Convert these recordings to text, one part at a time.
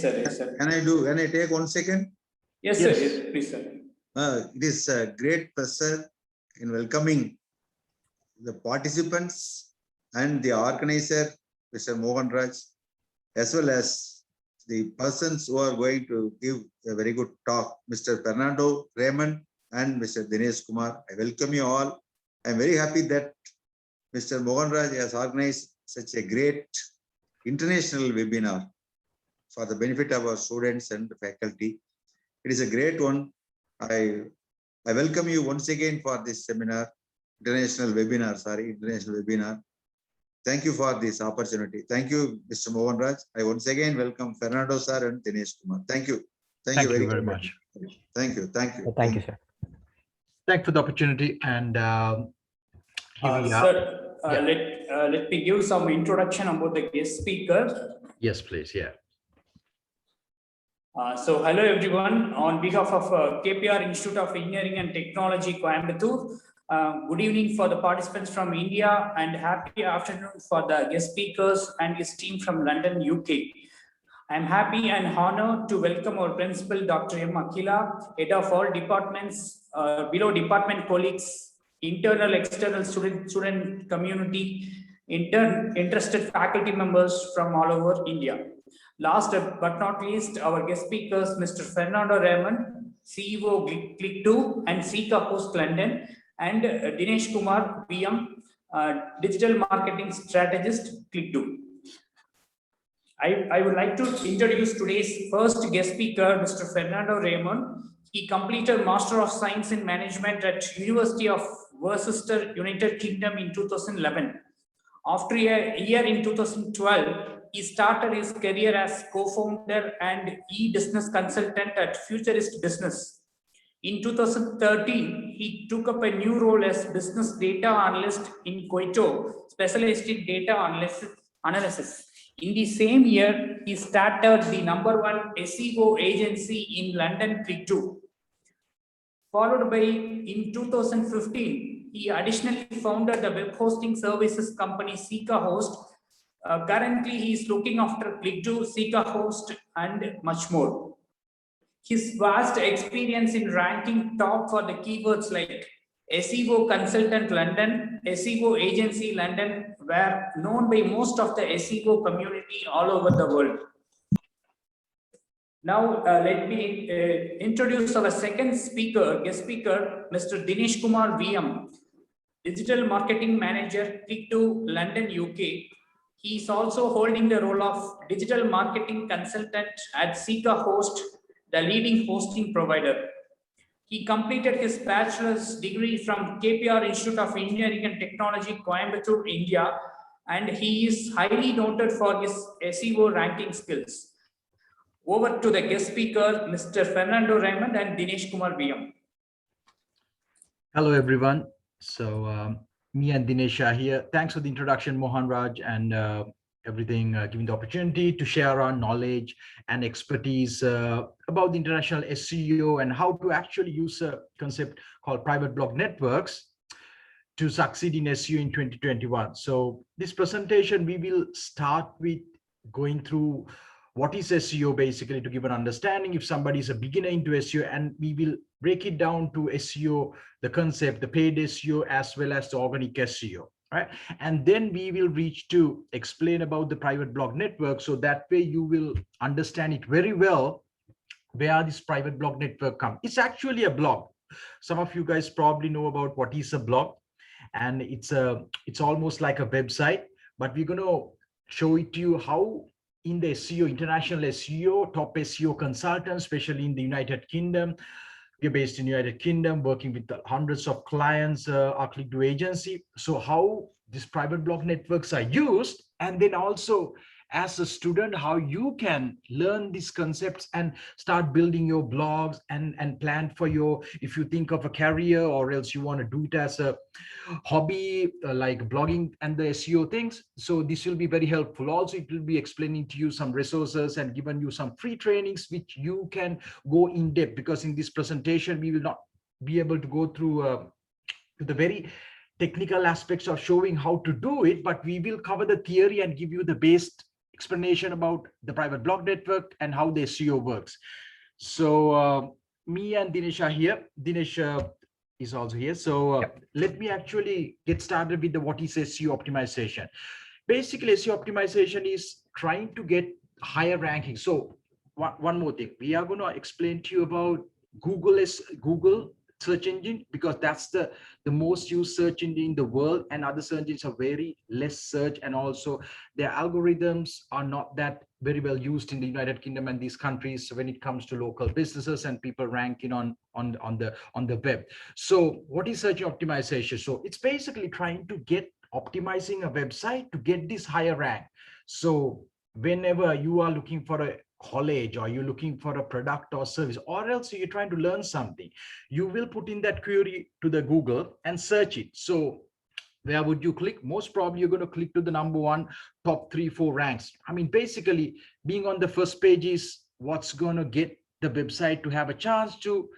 sir. Yes, sir. Can I take 1 second? Yes, sir. Yes, please, sir. It is a great pleasure in welcoming the participants and the organizer, Mr. Mohan Raj, as well as the persons who are going to give a very good talk, Mr. Fernando Raymond and Mr. Dinesh Kumar. I welcome you all. I am very happy that Mr. Mohan Raj has organized such a great international webinar for the benefit of our students and faculty. It is a great one. I welcome you once again for this seminar, international webinar. Thank you for this opportunity. Thank you, Mr. Mohan Raj. I once again welcome Fernando sir and Dinesh Kumar. Thank you. Thank you very much. Thank you. Thank you, sir. Thanks for the opportunity. And here we are. Sir, let me give some introduction about the guest speaker. Yes, please. Yeah. So hello everyone, on behalf of KPR Institute of Engineering and Technology, Coimbatore. Good evening for the participants from India and happy afternoon for the guest speakers and his team from London, UK. I am happy and honored to welcome our principal, Dr. M. Akila, head of all departments, below department colleagues, internal, external student community, interested faculty members from all over India. Last but not least, our guest speakers, Mr. Fernando Raymond, CEO Click2 and Seeker Host London, and Dinesh Kumar, PM, Digital Marketing Strategist, Click2. I would like to introduce today's first guest speaker, Mr. Fernando Raymond. He completed Master of Science in Management at University of Worcester, United Kingdom in 2011. After a year in 2012, he started his career as co-founder and e-business consultant at Futurist Business. In 2013, he took up a new role as business data analyst in Coimbatore, specialized in data analysis. In the same year, he started the #1 SEO agency in London, Click2. Followed by, in 2015, he additionally founded the web hosting services company Seeker Host. Currently, he is looking after Click2, Seeker Host, and much more. His vast experience in ranking top for the keywords like SEO Consultant London, SEO Agency London were known by most of the SEO community all over the world. Now, let me introduce our second speaker, guest speaker, Mr. Dinesh Kumar VM, Digital Marketing Manager, Click2, London, UK. He is also holding the role of Digital Marketing Consultant at Seeker Host, the leading hosting provider. He completed his bachelor's degree from KPR Institute of Engineering and Technology, Coimbatore, India, and he is highly noted for his SEO ranking skills. Over to the guest speaker, Mr. Fernando Raymond and Dinesh Kumar VM. Hello, everyone. So me and Dinesh are here. Thanks for the introduction, Mohan Raj, and everything, giving the opportunity to share our knowledge and expertise about the international SEO and how to actually use a concept called private blog networks to succeed in SEO in 2021. So this presentation, we will start with going through what is SEO, basically, to give an understanding if somebody is a beginner into SEO, and we will break it down to SEO, the concept, the paid SEO, as well as the organic SEO. Right, and then we will reach to explain about the private blog network, so that way you will understand it very well where this private blog network comes. It's actually a blog. Some of you guys probably know about what is a blog, and it's almost like a website, but we're going to show it to you how in the SEO, international SEO, top SEO consultants, especially in the United Kingdom. We're based in United Kingdom, working with hundreds of clients, our Click2 agency. So how these private blog networks are used, and then also as a student, how you can learn these concepts and start building your blogs and plan for your, if you think of a career, or else you want to do it as a hobby, like blogging and the SEO things. So this will be very helpful. Also, it will be explaining to you some resources and giving you some free trainings which you can go in depth, because in this presentation we will not be able to go through to the very technical aspects of showing how to do it, but we will cover the theory and give you the base explanation about the private blog network and how the SEO works. So me and Dinesh are here. Dinesh is also here. So let me actually get started with the what is SEO optimization. Basically, SEO optimization is trying to get higher ranking. So one more thing, we are going to explain to you about Google search engine, because that's the most used search engine in the world, and other search engines are very less search, and also their algorithms are not that very well used in the United Kingdom and these countries when it comes to local businesses and people ranking on the web. So what is search optimization? So it's basically trying to get optimizing a website to get this higher rank. So whenever you are looking for a college, or you're looking for a product or service, or else you're trying to learn something, you will put in that query to the Google and search it. So where would you click? Most probably you're going to click to the number one, top 3-4 ranks. I mean, basically being on the first page is what's going to get the website to have a chance to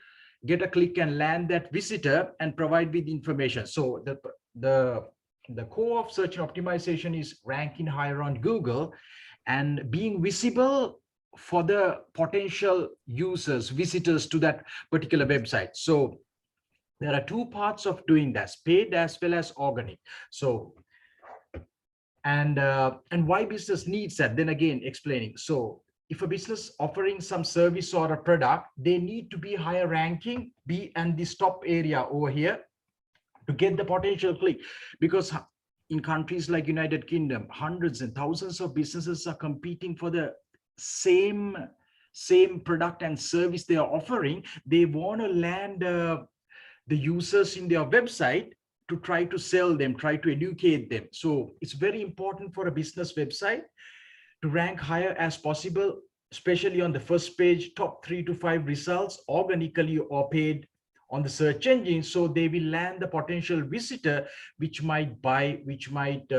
get a click and land that visitor and provide with information. So the core of search optimization is ranking higher on Google and being visible for the potential users, visitors to that particular website. So there are two parts of doing that, paid as well as organic. So and why business needs that, then again explaining. So if a business offering some service or a product, they need to be higher ranking, be in this top area over here to get the potential click, because in countries like United Kingdom, hundreds and thousands of businesses are competing for the same product and service they are offering. They want to land the users in their website to try to sell them, try to educate them. So it's very important for a business website to rank higher as possible, especially on the first page, top 3 to 5 results, organically or paid on the search engine. So they will land the potential visitor, which might buy, which might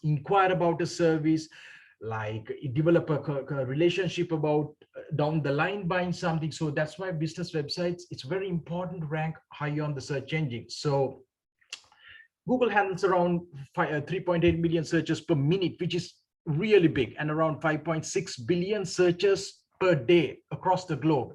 inquire about a service, like develop a relationship about down the line buying something. So that's why business websites, it's very important to rank high on the search engine. So Google handles around 3.8 million searches per minute, which is really big, and around 5.6 billion searches per day across the globe.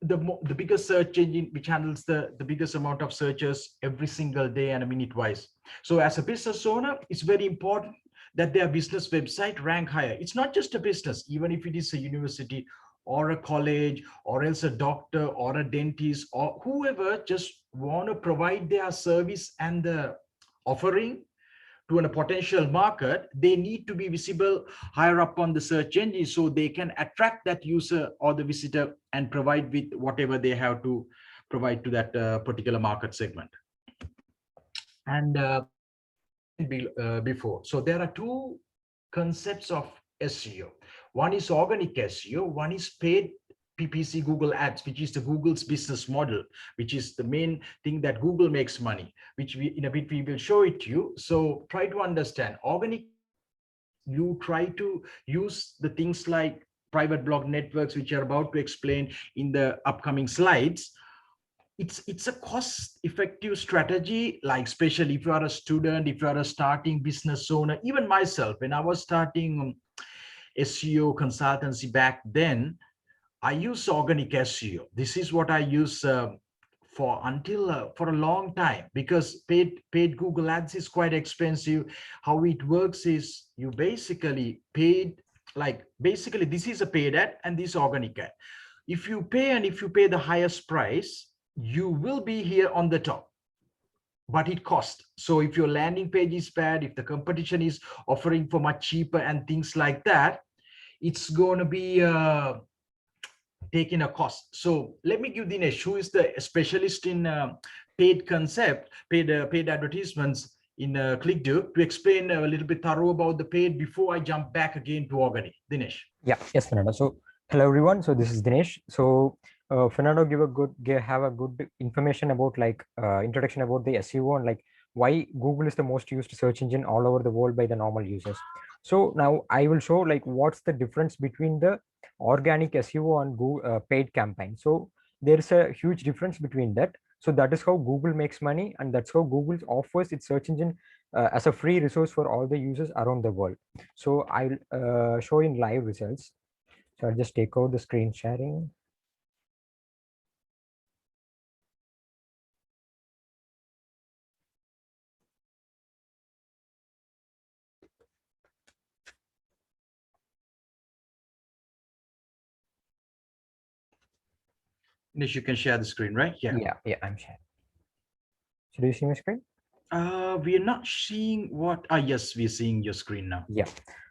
The biggest search engine which handles the biggest amount of searches every single day and a minute wise. So as a business owner, it's very important that their business website rank higher. It's not just a business, even if it is a university or a college, or else a doctor or a dentist, or whoever just want to provide their service and the offering to a potential market, they need to be visible higher up on the search engine so they can attract that user or the visitor and provide with whatever they have to provide to that particular market segment. And before, so there are two concepts of SEO. One is organic SEO, one is paid PPC Google Ads, which is the Google's business model, which is the main thing that Google makes money, which we in a bit we will show it to you. So try to understand organic. You try to use the things like private blog networks, which are about to explain in the upcoming slides. It's a cost-effective strategy, like especially if you are a student, if you are a starting business owner, even myself, when I was starting SEO consultancy back then, I use organic SEO. This is what I use for a long time, because paid Google Ads is quite expensive. How it works is you basically basically this is a paid ad and this organic ad. If you pay the highest price, you will be here on the top, but it costs. So if your landing page is bad, if the competition is offering for much cheaper and things like that, it's going to be taking a cost. So let me give Dinesh, who is the specialist in paid advertisements in ClickDo, to explain a little bit thorough about the paid before I jump back again to organic. Dinesh. Yeah, yes, Fernando. So hello everyone. So this is Dinesh. So Fernando have a good information about introduction about the SEO and like why Google is the most used search engine all over the world by the normal users. So now I will show like what's the difference between the organic SEO and Google, paid campaign. So there is a huge difference between that. So that is how Google makes money, and that's how Google offers its search engine as a free resource for all the users around the world. So I'll show in live results. So I'll just take out the screen sharing. Nish, you can share the screen, right? Yeah, I'm sharing. So do you see my screen? We are not seeing what. Yes, we're seeing your screen now. Yeah.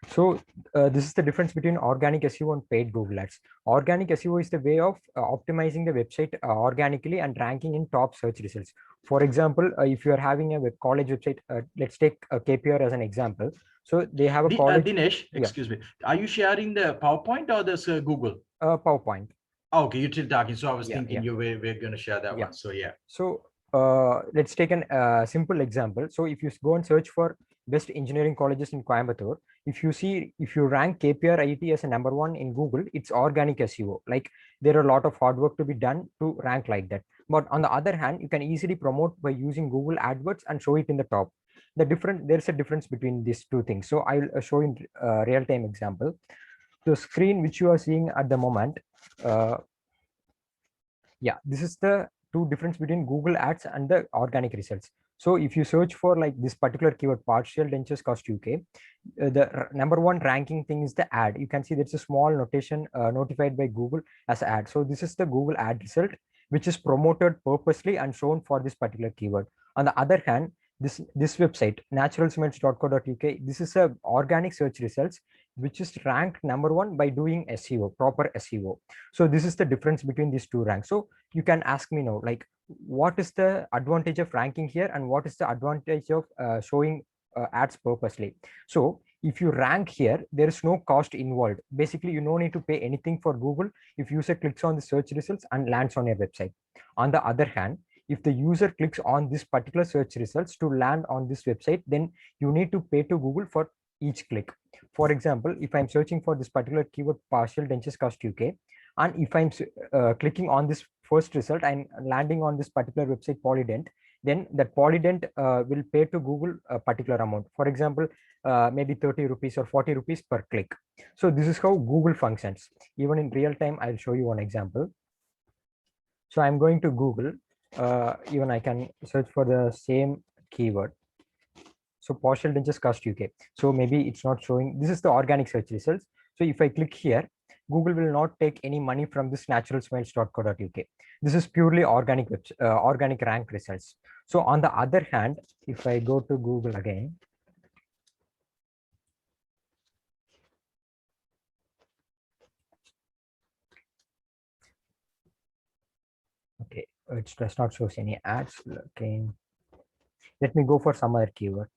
So this is the difference between organic SEO and paid Google Ads. Organic SEO is the way of optimizing the website organically and ranking in top search results. For example, if you are having a college website, let's take KPR as an example. So they have a college. Dinesh, excuse me. Are you sharing the PowerPoint or this Google? PowerPoint. Oh, okay, you're still talking. So I was thinking we're going to share that one. So yeah. So let's take a simple example. So if you go and search for best engineering colleges in Coimbatore, if you rank KPRIET as a #1 in Google, it's organic SEO. Like there are a lot of hard work to be done to rank like that. But on the other hand, you can easily promote by using Google Adwords and show it in the top. There's a difference between these two things. So I'll show in real-time example. The screen which you are seeing at the moment, this is the two difference between Google Ads and the organic results. So if you search for like this particular keyword, partial dentures cost UK, the #1 ranking thing is the ad. You can see there's a small notation notified by Google as ad. So this is the Google ad result, which is promoted purposely and shown for this particular keyword. On the other hand, this website, naturalsmelts.co.uk, this is a organic search results, which is ranked #1 by doing SEO, proper SEO. So this is the difference between these two ranks. So you can ask me now, like, what is the advantage of ranking here and what is the advantage of showing ads purposely? So if you rank here, there is no cost involved. Basically, you no need to pay anything for Google if user clicks on the search results and lands on your website. On the other hand, if the user clicks on this particular search results to land on this website, then you need to pay to Google for each click. For example, if I'm searching for this particular keyword, partial dentures cost UK, and if I'm clicking on this first result and landing on this particular website, Polydent, then that Polydent will pay to Google a particular amount. For example, maybe 30 rupees or 40 rupees per click. So this is how Google functions. Even in real time, I'll show you one example. So I'm going to Google. Even I can search for the same keyword. So partial dentures cost UK. So maybe it's not showing. This is the organic search results. So if I click here, Google will not take any money from this naturalsmiles.co.uk. This is purely organic organic rank results. So on the other hand, if I go to Google again, okay, it does not show any ads. Okay, let me go for some other keyword.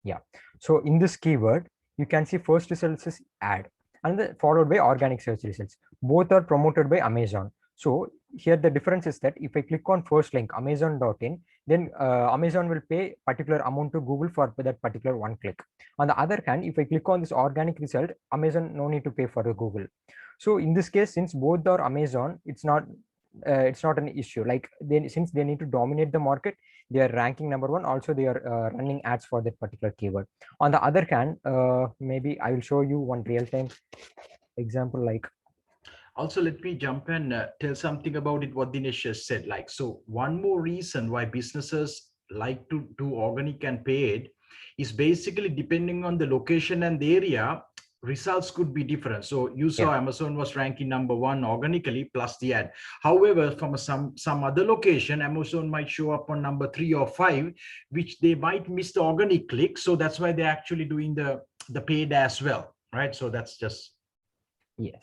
Yeah, so in this keyword, you can see first results is ad and followed by organic search results. Both are promoted by Amazon. So here the difference is that if I click on first link, amazon.in, then Amazon will pay particular amount to Google for that particular one click. On the other hand, if I click on this organic result, Amazon no need to pay for the Google. So in this case, since both are Amazon, it's not an issue. Like since they need to dominate the market, they are ranking #1. Also, they are running ads for that particular keyword. On the other hand, maybe I will show you one real-time example. Like, also, let me jump and tell something about it. What Dinesh just said. Like, so one more reason why businesses like to do organic and paid is basically depending on the location and the area, results could be different. So you saw Amazon was ranking #1 organically plus the ad. However, from some other location, Amazon might show up on #3 or 5, which they might miss the organic click. So that's why they're actually doing the paid as well, right? So that's just yes.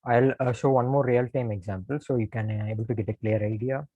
I'll show one more real-time example so you can able to get a clear idea.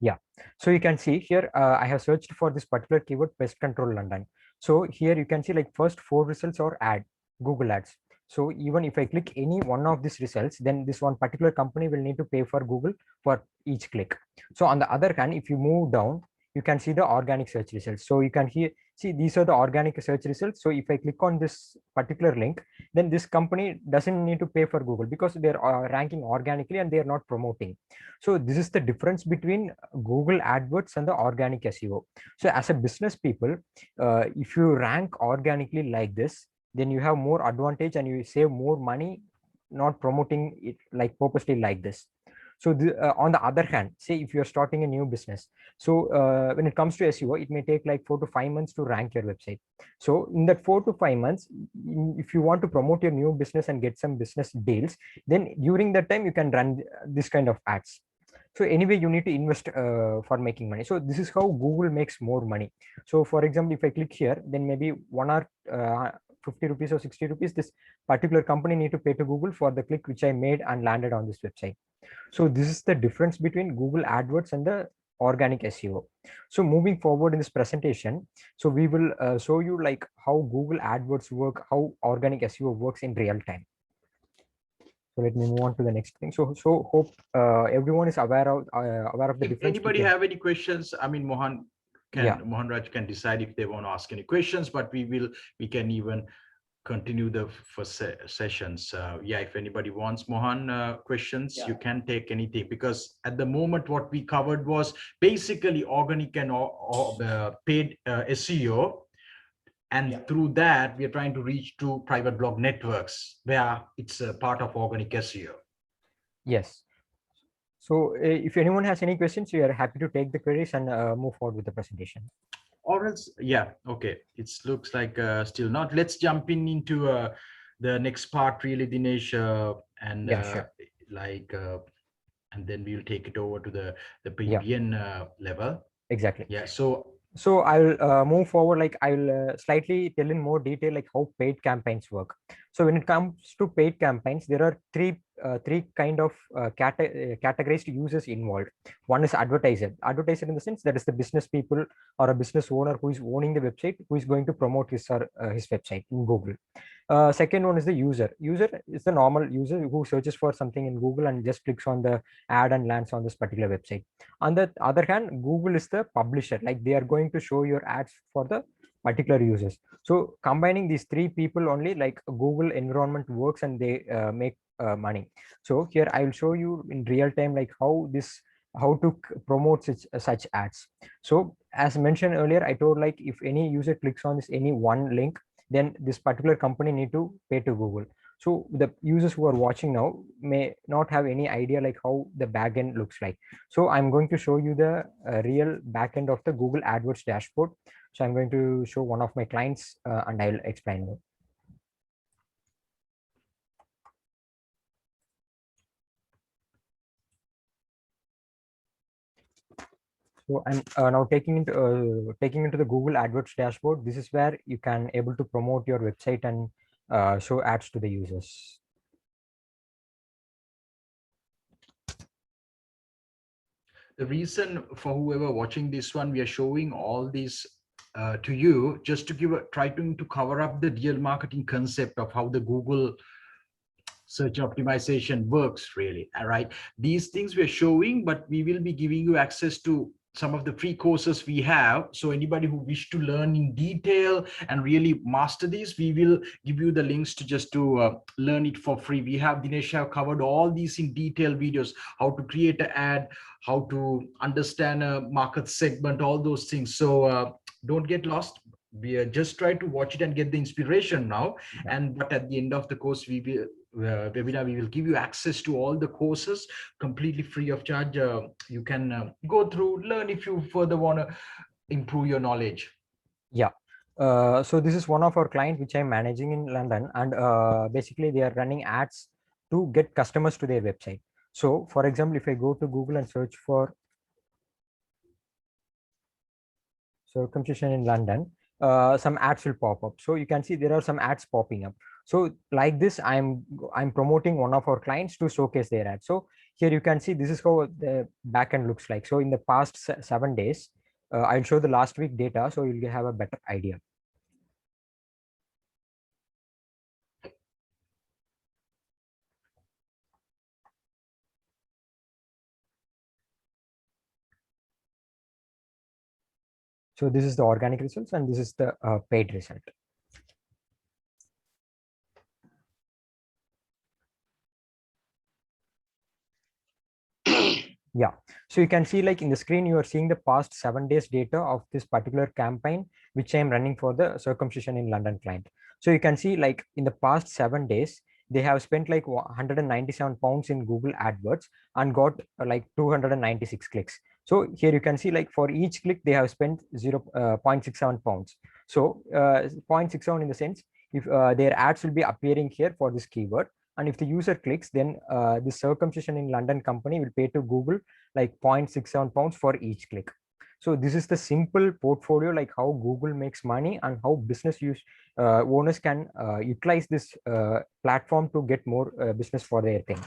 Yeah, so you can see here, I have searched for this particular keyword, pest control London. So here you can see like first 4 results are ad, Google Ads. So even if I click any one of these results, then this one particular company will need to pay for Google for each click. So on the other hand, if you move down, you can see the organic search results. So you can see these are the organic search results. So if I click on this particular link, then this company doesn't need to pay for Google because they're ranking organically and they're not promoting. So this is the difference between Google AdWords and the organic SEO. So as a business people, if you rank organically like this, then you have more advantage and you save more money not promoting it like purposely like this. So on the other hand, say if you're starting a new business, so when it comes to SEO, it may take like 4 to 5 months to rank your website. So in that 4 to 5 months, if you want to promote your new business and get some business deals, then during that time you can run this kind of ads. So anyway, you need to invest for making money. So this is how Google makes more money. So for example, if I click here, then maybe 1 or 50 rupees or 60 rupees, this particular company need to pay to Google for the click which I made and landed on this website. So this is the difference between Google AdWords and the organic SEO. So moving forward in this presentation, so we will show you like how Google AdWords work, how organic SEO works in real time. So let me move on to the next thing. So hope everyone is aware of the difference. Anybody have any questions? I mean, Mohan Raj can decide if they want to ask any questions, but we can even continue the first sessions. If anybody wants Mohan questions, you can take anything, because at the moment what we covered was basically organic and paid SEO. And through that, we are trying to reach to private blog networks where it's a part of organic SEO. Yes. So if anyone has any questions, we are happy to take the queries and move forward with the presentation. Or else, okay. It looks like still not. Let's jump into the next part, really, Dinesh, and sure. and then we'll take it over to the PBN level. Exactly. Yeah. So I'll move forward. Like I'll slightly tell in more detail like how paid campaigns work. So when it comes to paid campaigns, there are three kind of categorized users involved. One is advertiser. Advertiser in the sense that is the business people or a business owner who is owning the website, who is going to promote his website in Google. Second one is the user. User is the normal user who searches for something in Google and just clicks on the ad and lands on this particular website. On the other hand, Google is the publisher, like they are going to show your ads for the particular users. So combining these three people only, like Google environment works and they make money. So here I will show you in real time like how to promote such ads. So as mentioned earlier, I told like if any user clicks on any one link, then this particular company need to pay to Google. So the users who are watching now may not have any idea like how the backend looks like. So I'm going to show you the real backend of the Google AdWords dashboard. So I'm going to show one of my clients and I'll explain more. So I'm now taking into the Google AdWords dashboard. This is where you can able to promote your website and show ads to the users. The reason for whoever watching this one, we are showing all these to you just to try to cover up the real marketing concept of how the Google search optimization works, really. All right, these things we're showing, but we will be giving you access to some of the free courses we have. So anybody who wish to learn in detail and really master this, we will give you the links to just to learn it for free. We have Dinesh have covered all these in detail videos, how to create an ad, how to understand a market segment, all those things. So don't get lost. We are just try to watch it and get the inspiration now. But at the end of the course, we will webinar, we will give you access to all the courses completely free of charge. You can go through, learn if you further want to improve your knowledge. So this is one of our clients which I'm managing in London, and basically they are running ads to get customers to their website. So for example, if I go to Google and search for circumcision in London, some ads will pop up. So you can see there are some ads popping up. So like this, I'm promoting one of our clients to showcase their ad. So here you can see this is how the backend looks like. So in the past 7 days, I'll show the last week data, so you'll have a better idea. So this is the organic results and this is the paid result. Yeah, so you can see like in the screen, you are seeing the past 7 days data of this particular campaign, which I am running for the circumcision in London client. So you can see like in the past 7 days, they have spent like 197 pounds in Google Adwords and got like 296 clicks. So here you can see like for each click, they have spent 0.67 pounds. So 0.67 in the sense, if their ads will be appearing here for this keyword, and if the user clicks, then the circumcision in London company will pay to Google like 0.67 pounds for each click. So this is the simple portfolio, like how Google makes money and how business owners can utilize this platform to get more business for their thing.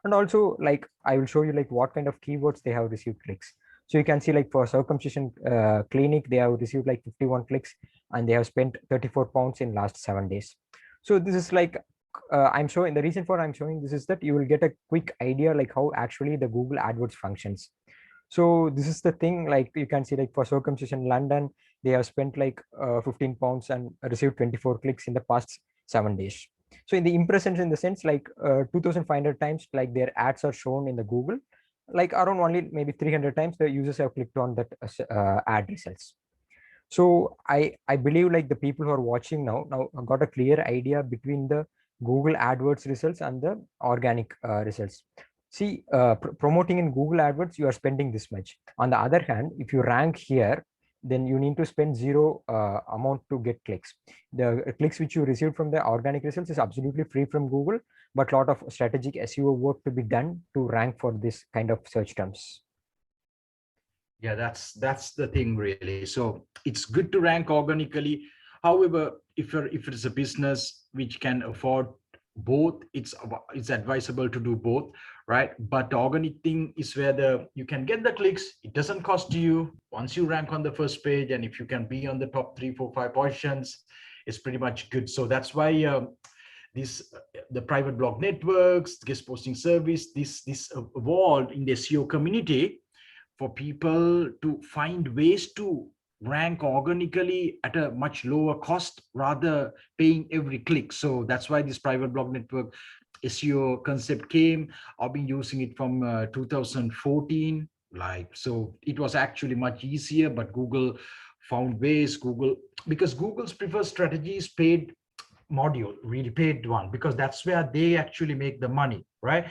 And also like I will show you like what kind of keywords they have received clicks. So you can see like for circumcision clinic, they have received like 51 clicks and they have spent 34 pounds in last 7 days. So this is like I'm showing, the reason for I'm showing this is that you will get a quick idea like how actually the Google AdWords functions. So this is the thing, like you can see like for circumcision London, they have spent like 15 pounds and received 24 clicks in the past 7 days. So in the impressions, in the sense like 2,500 times like their ads are shown in the Google, like around only maybe 300 times the users have clicked on that ad results. So I believe like the people who are watching now got a clear idea between the Google AdWords results and the organic results. See, promoting in Google AdWords, you are spending this much. On the other hand, if you rank here, then you need to spend zero amount to get clicks. The clicks which you received from the organic results is absolutely free from Google, but a lot of strategic SEO work to be done to rank for this kind of search terms. Yeah, that's the thing really. So it's good to rank organically. However, if it's a business which can afford both, it's advisable to do both, right? But the organic thing is where you can get the clicks. It doesn't cost you once you rank on the first page, and if you can be on the top 3, 4, 5 positions, it's pretty much good. So that's why the private blog networks, guest posting service, this evolved in the SEO community for people to find ways to rank organically at a much lower cost rather paying every click. So that's why this private blog network SEO concept came. I've been using it from 2014. So it was actually much easier, but Google found ways. Because Google's preferred strategy is paid module, really paid one, because that's where they actually make the money, right?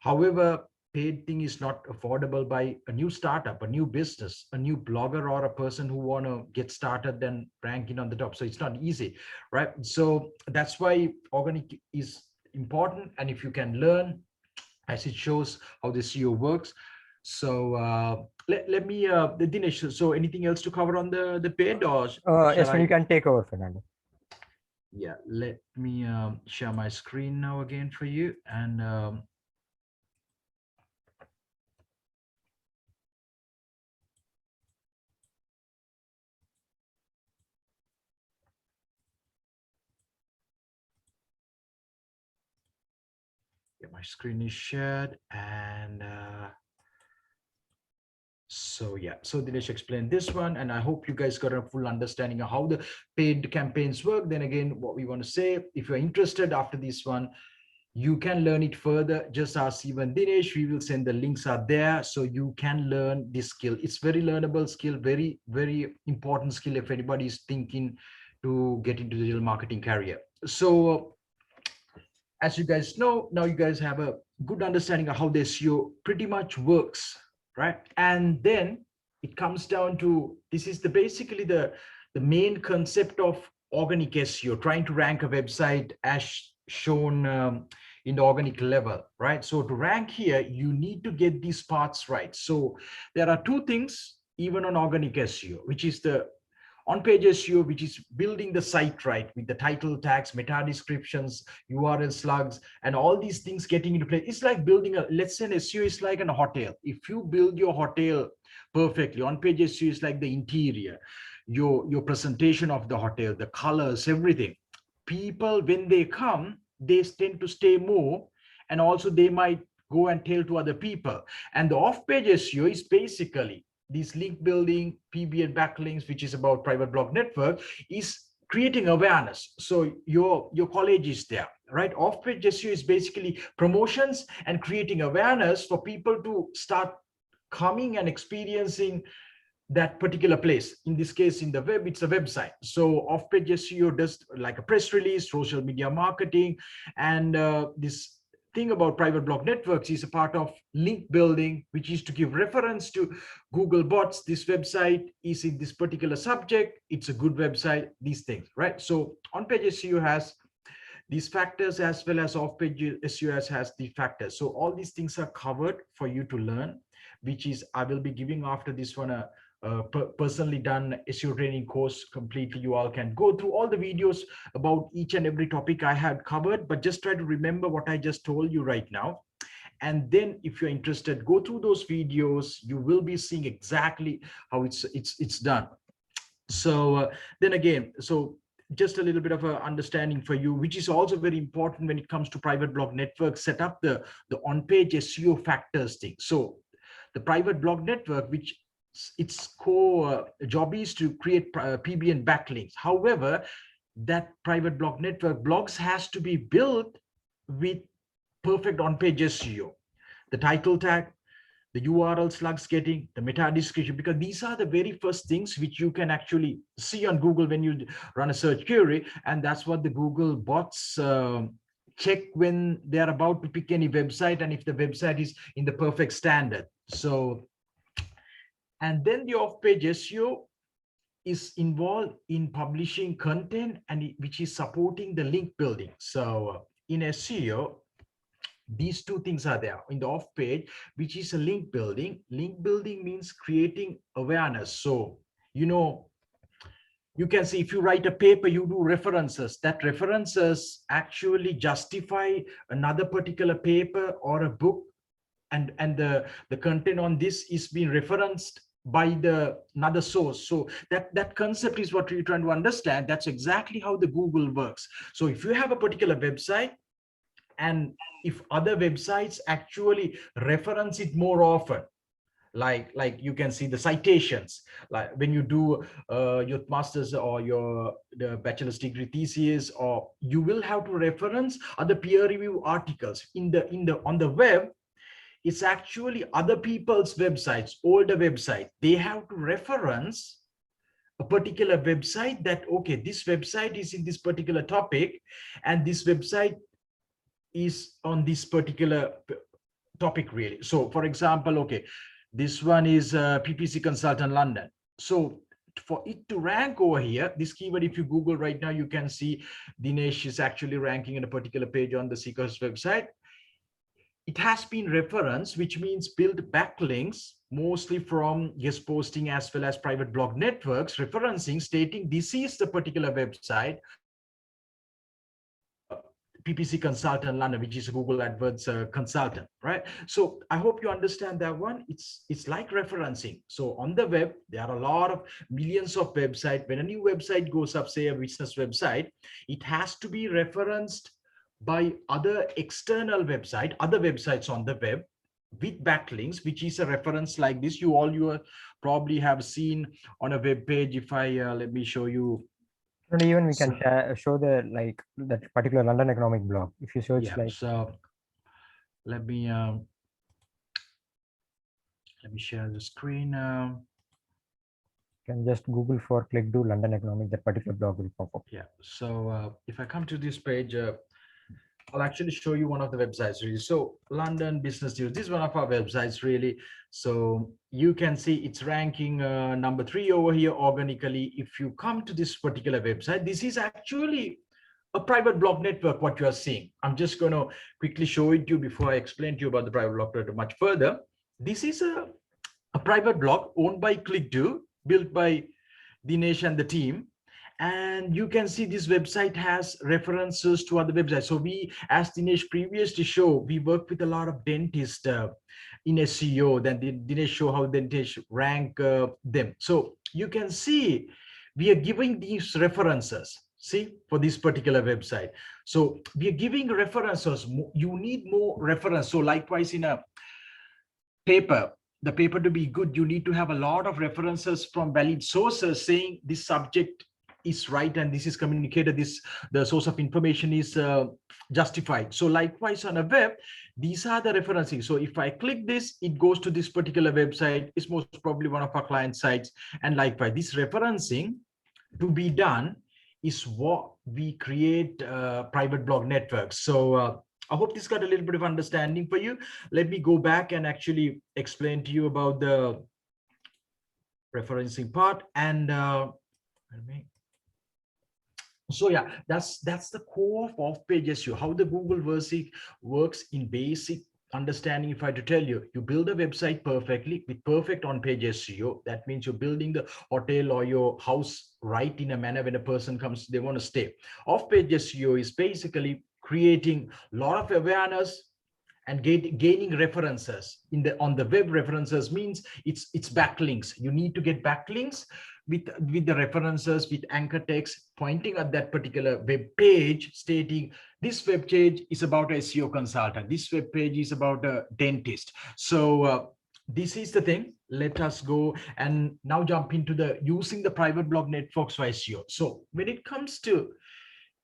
However, paid thing is not affordable by a new startup, a new business, a new blogger, or a person who want to get started then ranking on the top. So it's not easy, right? So that's why organic is important. And if you can learn, as it shows how the SEO works. So let me, Dinesh, so anything else to cover on the paid, or yes, you can take over, Fernando. Yeah, let me share my screen now again for you. And yeah, my screen is shared. And so yeah, so Dinesh explained this one, and I hope you guys got a full understanding of how the paid campaigns work. Then again, what we want to say, if you're interested after this one, you can learn it further. Just ask even Dinesh, we will send the links are there, so you can learn this skill. It's very learnable skill, very, very important skill if anybody is thinking to get into digital marketing career. So as you guys know, now you guys have a good understanding of how the SEO pretty much works, right? And then it comes down to, this is basically the main concept of organic SEO, trying to rank a website as shown in the organic level, right? So to rank here, you need to get these parts right. So there are two things, even on organic SEO, which is the on-page SEO, which is building the site right with the title tags, meta descriptions, URL slugs, and all these things getting into place. It's like building let's say an SEO is like a hotel. If you build your hotel perfectly, on-page SEO is like the interior, your presentation of the hotel, the colors, everything. People, when they come, they tend to stay more, and also they might go and tell to other people. And the off-page SEO is basically this link building, PBN backlinks, which is about private blog network, is creating awareness. So your college is there, right? Off-page SEO is basically promotions and creating awareness for people to start coming and experiencing that particular place. In this case, in the web, it's a website. So off-page SEO does like a press release, social media marketing, and this thing about private blog networks is a part of link building, which is to give reference to Google bots. This website is in this particular subject. It's a good website, these things, right? So on-page SEO has these factors as well as off-page SEO has the factors. So all these things are covered for you to learn, which is I will be giving after this one a personally done SEO training course completely. You all can go through all the videos about each and every topic I had covered, but just try to remember what I just told you right now. And then if you're interested, go through those videos. You will be seeing exactly how it's done. So then again, so just a little bit of a understanding for you, which is also very important when it comes to private blog network, set up the on-page SEO factors thing. So the private blog network, which its core job is to create PBN backlinks. However, that private blog network blogs has to be built with perfect on-page SEO. The title tag, the URL slugs getting, the meta description, because these are the very first things which you can actually see on Google when you run a search query. And that's what the Google bots check when they're about to pick any website and if the website is in the perfect standard. So, and then the off-page SEO is involved in publishing content and which is supporting the link building. So in SEO, these two things are there in the off page, which is a link building. Link building means creating awareness. So, you know, you can see if you write a paper, you do references. That references actually justify another particular paper or a book, and the content on this is being referenced by the another source. So that concept is what we're trying to understand. That's exactly how the Google works. So if you have a particular website, and if other websites actually reference it more often, like you can see the citations, like when you do your master's or the bachelor's degree thesis, or you will have to reference other peer review articles on the web. It's actually other people's websites, older websites. They have to reference a particular website that, okay, this website is in this particular topic, and this website is on this particular topic, really. So, for example, okay, this one is PPC Consultant London. So, for it to rank over here, this keyword, if you Google right now, you can see Dinesh is actually ranking in a particular page on the Seeker's website. It has been referenced, which means build backlinks, mostly from guest posting as well as private blog networks, referencing, stating this is the particular website, PPC Consultant London, which is a Google AdWords consultant, right? So I hope you understand that one. It's like referencing. So on the web, there are a lot of millions of websites. When a new website goes up, say a business website, it has to be referenced by other external website, other websites on the web with backlinks, which is a reference like this. You probably have seen on a web page. If I let me show you. And even we can show the that particular London economic blog. If you search so let me share the screen. Can just Google for click do London economic, that particular blog will pop up. Yeah. So if I come to this page, I'll actually show you one of the websites really. So London Business News, this is one of our websites really. So you can see it's ranking number 3 over here organically. If you come to this particular website, this is actually a private blog network, what you are seeing. I'm just going to quickly show it to you before I explain to you about the private blog network much further. This is a private blog owned by ClickDo, built by Dinesh and the team. And you can see this website has references to other websites. So we, as Dinesh previously showed, we work with a lot of dentists in SEO. Then Dinesh show how dentists rank them. So you can see we are giving these references, see, for this particular website. So we are giving references. You need more reference. So likewise in a paper, the paper to be good, you need to have a lot of references from valid sources saying this subject is right and this is communicated, the source of information is justified. So likewise on a web, these are the referencing. So if I click this, it goes to this particular website. It's most probably one of our client sites. And likewise, this referencing to be done is what we create private blog networks. So I hope this got a little bit of understanding for you. Let me go back and actually explain to you about the referencing part. And so yeah, that's the core of off-page SEO, how the Google works in basic understanding. If I had to tell you, you build a website perfectly with perfect on-page SEO. That means you're building the hotel or your house right in a manner when a person comes, they want to stay. Off-page SEO is basically creating a lot of awareness and gaining references on the web. References means it's backlinks. You need to get backlinks with the references, with anchor text pointing at that particular web page, stating this web page is about a SEO consultant, this web page is about a dentist. So this is the thing. Let us go and now jump into the using the private blog networks for SEO. So when it comes to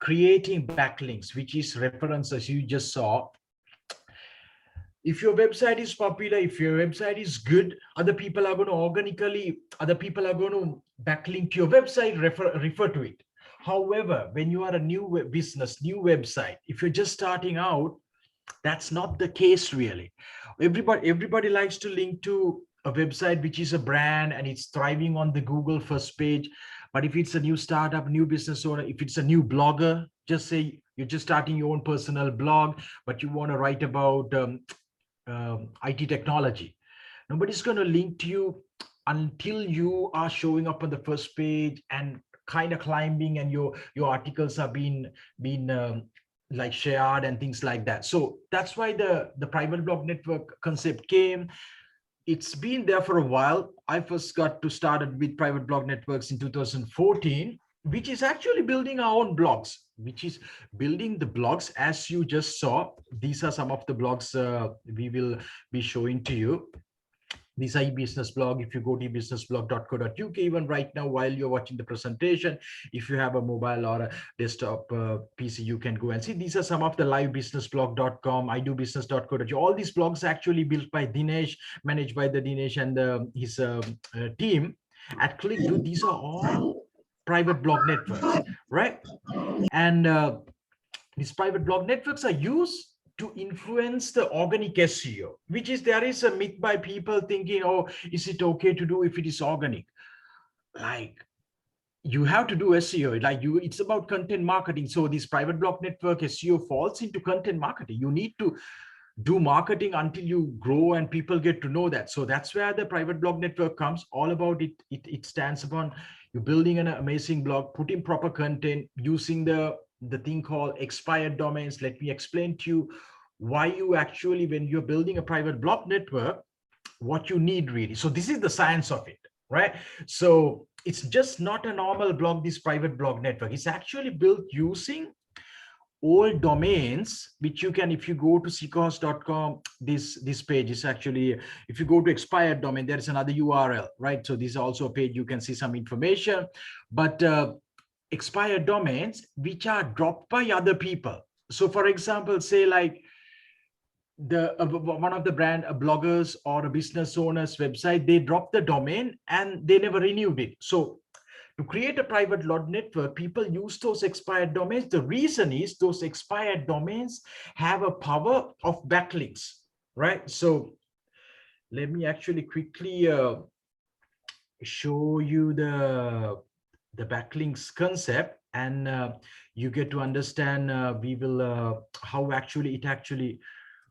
creating backlinks, which is references you just saw, if your website is popular, if your website is good, other people are going to backlink to your website, refer to it. However, when you are a new business, new website, if you're just starting out, that's not the case really. Everybody likes to link to a website which is a brand and it's thriving on the Google first page. But if it's a new startup, new business owner, if it's a new blogger, just say you're just starting your own personal blog, but you want to write about IT technology, nobody's going to link to you until you are showing up on the first page and kind of climbing, and your articles are being like shared and things like that. So that's why the private blog network concept came. It's been there for a while. I first got to started with private blog networks in 2014, which is actually building our own blogs, which is building the blogs as you just saw. These are some of the blogs we will be showing to you. These are e-business blog. If you go to ebusinessblog.co.uk, even right now while you're watching the presentation, if you have a mobile or a desktop PC, you can go and see. These are some of the livebusinessblog.com, idobusiness.co.uk. All these blogs actually built by Dinesh, managed by the Dinesh and his team at ClickDo. These are all private blog networks, right? And these private blog networks are used to influence the organic SEO, which is, there is a myth by people thinking, oh, is it okay to do if it is organic? Like, you have to do SEO, like it's about content marketing. So this private blog network SEO falls into content marketing. You need to do marketing until you grow and people get to know that. So that's where the private blog network comes. All about it. It stands upon you building an amazing blog, putting proper content, using the thing called expired domains. Let me explain to you why you actually, when you're building a private blog network, what you need really. So this is the science of it, right? So it's just not a normal blog, this private blog network. It's actually built using old domains, which you can, if you go to seekhouse.com, this page is actually, if you go to expired domain, there is another URL, right? So this is also a page you can see some information, but expired domains which are dropped by other people. So for example, say like one of the brand bloggers or a business owner's website, they dropped the domain and they never renewed it. So to create a private blog network, people use those expired domains. The reason is those expired domains have a power of backlinks, right? So let me actually quickly show you the backlinks concept, and you get to understand how actually it actually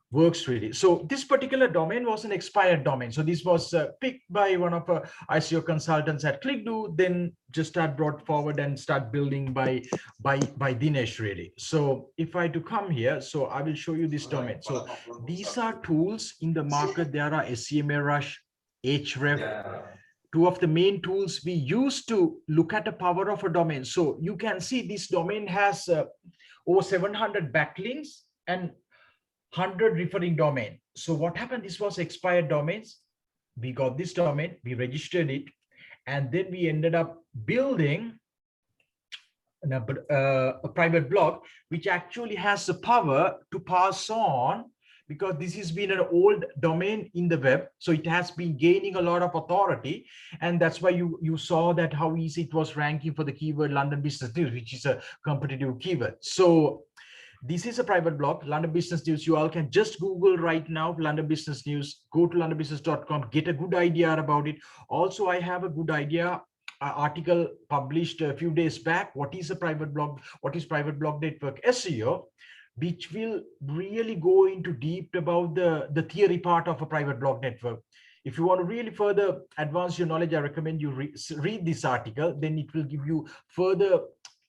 works really. So this particular domain was an expired domain. So this was picked by one of SEO consultants at ClickDo, then just brought forward and start building by Dinesh really. So if I to come here, so I will show you this domain. So these are tools in the market. There are SEMrush, Ahref, two of the main tools we use to look at the power of a domain. So you can see this domain has over 700 backlinks and 100 referring domain. So what happened? This was expired domains. we got this domain, we registered it, and then we ended up building a private blog, which actually has the power to pass on, because this has been an old domain in the web. So it has been gaining a lot of authority. And that's why you saw that how easy it was ranking for the keyword London Business News, which is a competitive keyword. So this is a private blog, London Business News. You all can just Google right now, London Business News, go to londonbusiness.com, get a good idea about it. Also, I have a good idea article published a few days back. What is a private blog? What is private blog network SEO? Which will really go into deep about the theory part of a private blog network. If you want to really further advance your knowledge, I recommend you read this article. Then it will give you further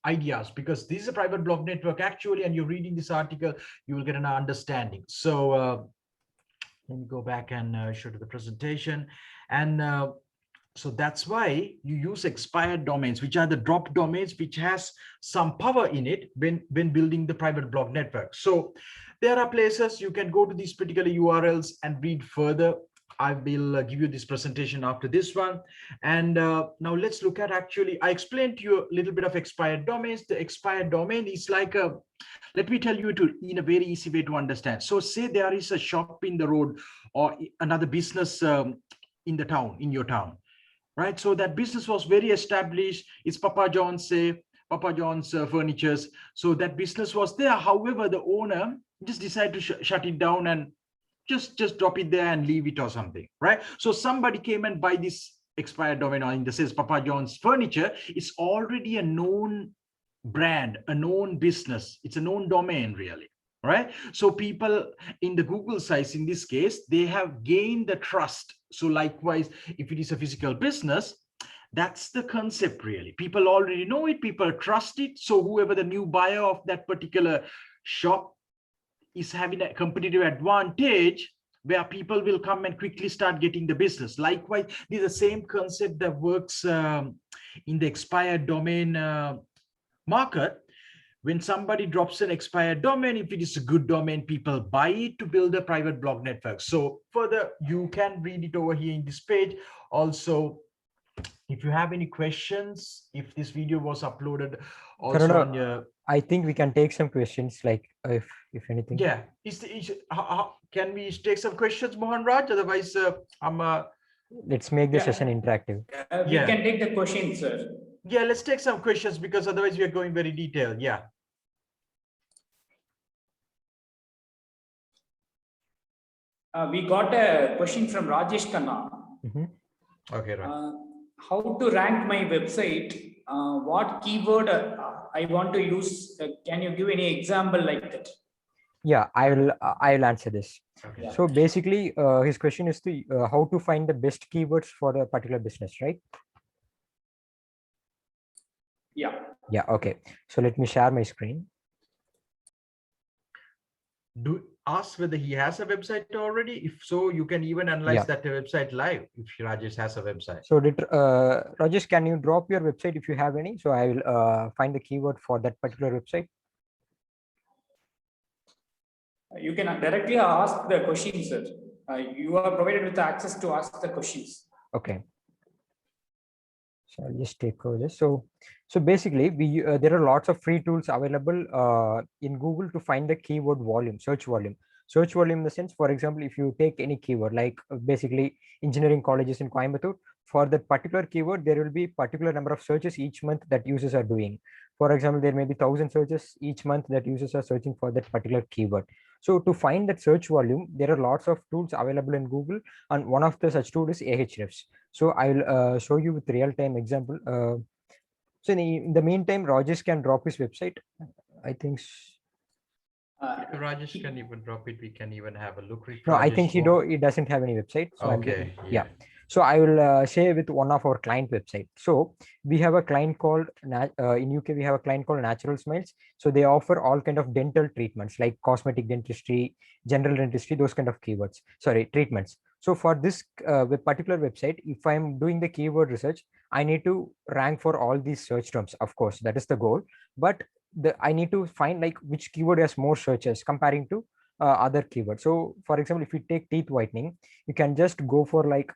ideas, because this is a private blog network actually, and you're reading this article, you will get an understanding. So let me go back and show to the presentation. And so that's why you use expired domains, which are the drop domains, which has some power in it when building the private blog network. So there are places you can go to these particular URLs and read further. I will give you this presentation after this one. And now let's look at, actually, I explained to you a little bit of expired domains. The expired domain is like let me tell you in a very easy way to understand. So say there is a shop in the road or another business in the town, in your town. Right, so that business was very established. It's Papa John's Furnitures. So that business was there. However, the owner just decided to shut it down and just drop it there and leave it or something, right? So somebody came and buy this expired domain, or in the sense Papa John's Furniture. It's already a known brand, a known business. It's a known domain, really. Right, so people in the Google sites, in this case, they have gained the trust. So likewise, if it is a physical business, that's the concept, really. People already know it, people trust it. So whoever the new buyer of that particular shop is having a competitive advantage, where people will come and quickly start getting the business. Likewise, this is the same concept that works in the expired domain market. When somebody drops an expired domain, if it is a good domain, people buy it to build a private blog network. So further, you can read it over here in this page. Also, if you have any questions, if this video was uploaded also on your... I think we can take some questions, like if anything. Yeah. Can we take some questions, Mohan Raj? Otherwise, let's make the session interactive. We can take the questions, sir. Yeah, let's take some questions, because otherwise we are going very detailed. Yeah. We got a question from Rajesh Khanna. Okay, right. How to rank my website? What keyword I want to use? Can you give any example like that? Yeah, I'll answer this. Okay. So basically, his question is how to find the best keywords for a particular business, right? Yeah. Okay. So let me share my screen. Do ask whether he has a website already. If so, you can even analyze that website live if Rajesh has a website. So Rajesh, can you drop your website if you have any? So I will find the keyword for that particular website. You can directly ask the questions, sir. You are provided with access to ask the questions. Okay. So I'll just take over this. So basically, there are lots of free tools available in Google to find the keyword volume, search volume. Search volume in the sense, for example, if you take any keyword like basically engineering colleges in Coimbatore, for that particular keyword, there will be particular number of searches each month that users are doing. For example, there may be 1,000 searches each month that users are searching for that particular keyword. So to find that search volume, there are lots of tools available in Google, and one of the such tools is Ahrefs. So I will show you with real-time example. So in the meantime, Rajesh can drop his website. I think. Rajesh can even drop it. We can even have a look. No, I think he doesn't have any website. So okay. Yeah. So I will share with one of our client website. So we have a client called in UK. We have a client called Natural Smiles. So they offer all kind of dental treatments like cosmetic dentistry, general dentistry, those kind of keywords. Sorry, treatments. So for this particular website, if I'm doing the keyword research, I need to rank for all these search terms. Of course, that is the goal. But I need to find like which keyword has more searches comparing to other keywords. So for example, if you take teeth whitening, you can just go for like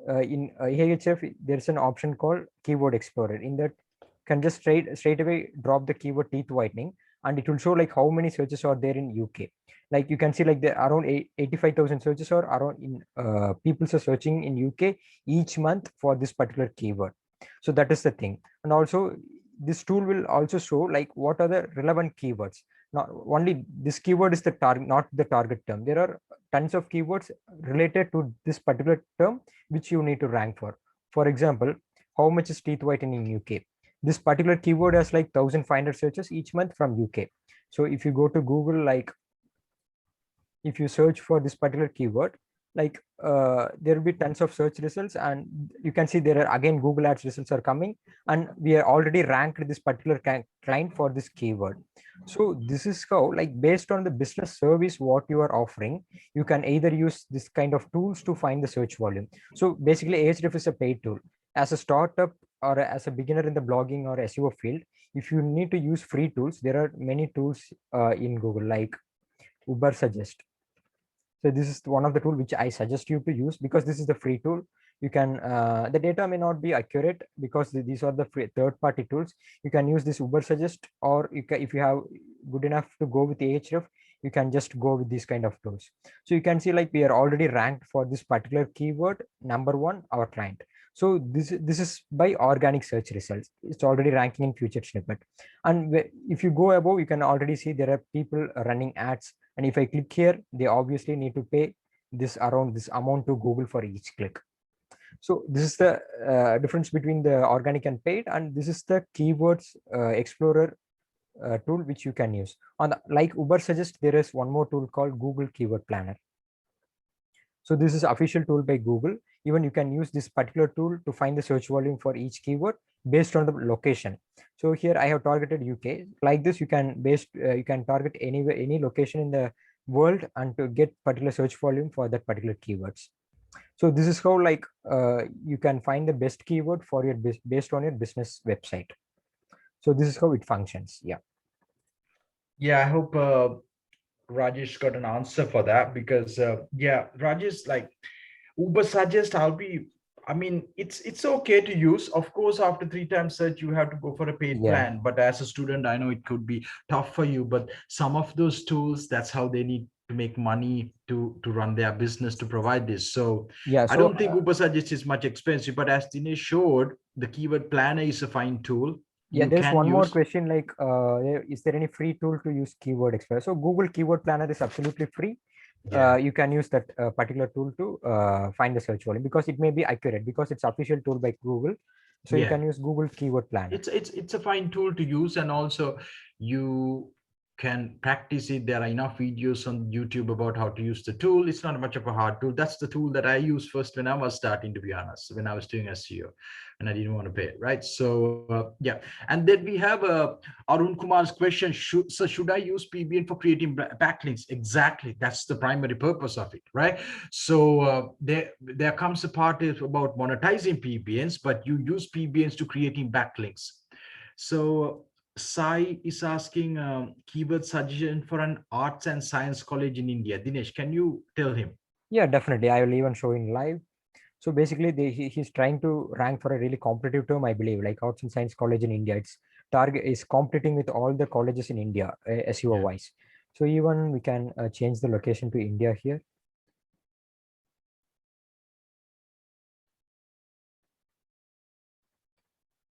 in Ahrefs, there's an option called Keyword Explorer. In that, can just straight away drop the keyword teeth whitening, and it will show like how many searches are there in UK. Like you can see like there are around 85,000 searches or around in people are searching in UK each month for this particular keyword. So that is the thing. And also this tool will also show like what are the relevant keywords. Not only this keyword is the target, not the target term. There are tons of keywords related to this particular term which you need to rank for. For example, how much is teeth whitening in UK? This particular keyword has like 1,500 searches each month from UK. So if you go to Google, like if you search for this particular keyword, like there will be tons of search results, and you can see there are again Google Ads results are coming, and we are already ranked this particular client for this keyword. So this is how, like based on the business service what you are offering, you can either use this kind of tools to find the search volume. So basically Ahrefs is a paid tool. As a startup or as a beginner in the blogging or SEO field, if you need to use free tools, there are many tools in Google, like Ubersuggest. So this is one of the tool which I suggest you to use, because this is the free tool. You can the data may not be accurate because these are the free third-party tools. You can use this Ubersuggest, or you can, if you have good enough to go with Ahrefs, you can just go with these kind of tools. So you can see like we are already ranked for this particular keyword #1, our client. So this is by organic search results. It's already ranking in featured snippet. And if you go above, you can already see there are people running ads. And if I click here, they obviously need to pay this around this amount to Google for each click. So this is the difference between the organic and paid, and this is the keywords explorer tool which you can use. On the, like Ubersuggest, there is one more tool called Google Keyword Planner. So this is official tool by Google. Even you can use this particular tool to find the search volume for each keyword based on the location. So here I have targeted UK. Like this, you can you can target any location in the world and to get particular search volume for that particular keywords. So this is how like you can find the best keyword for your based on your business website. So this is how it functions. Yeah. Yeah, I hope Rajesh got an answer for that, because yeah, Rajesh, like Ubersuggest, I mean, it's okay to use. Of course, after 3 times search, you have to go for a paid plan. But as a student, I know it could be tough for you. But some of those tools, that's how they need to make money to run their business, to provide this. So yeah, I don't think Ubersuggest is much expensive. But as Dinesh showed, the keyword planner is a fine tool. Yeah, there's one more question, like is there any free tool to use Keyword Explorer? So Google Keyword Planner is absolutely free. Yeah. You can use that particular tool to find the search volume, because it may be accurate because it's official tool by Google. So you can use Google Keyword Planner. It's a fine tool to use, and also you can practice it. There are enough videos on YouTube about how to use the tool. It's not much of a hard tool. That's the tool that I used first when I was starting, to be honest, when I was doing SEO and I didn't want to pay, right? So yeah. And then we have Arun Kumar's question. Should I use PBN for creating backlinks? Exactly. That's the primary purpose of it, right? So there comes a part about monetizing PBNs, but you use PBNs to creating backlinks. So Sai is asking keyword suggestion for an arts and science college in India. Dinesh, can you tell him? Yeah, definitely. I will even show in live. So basically, he's trying to rank for a really competitive term, I believe, like arts and science college in India. Its target is competing with all the colleges in India, SEO wise. So even we can change the location to India here.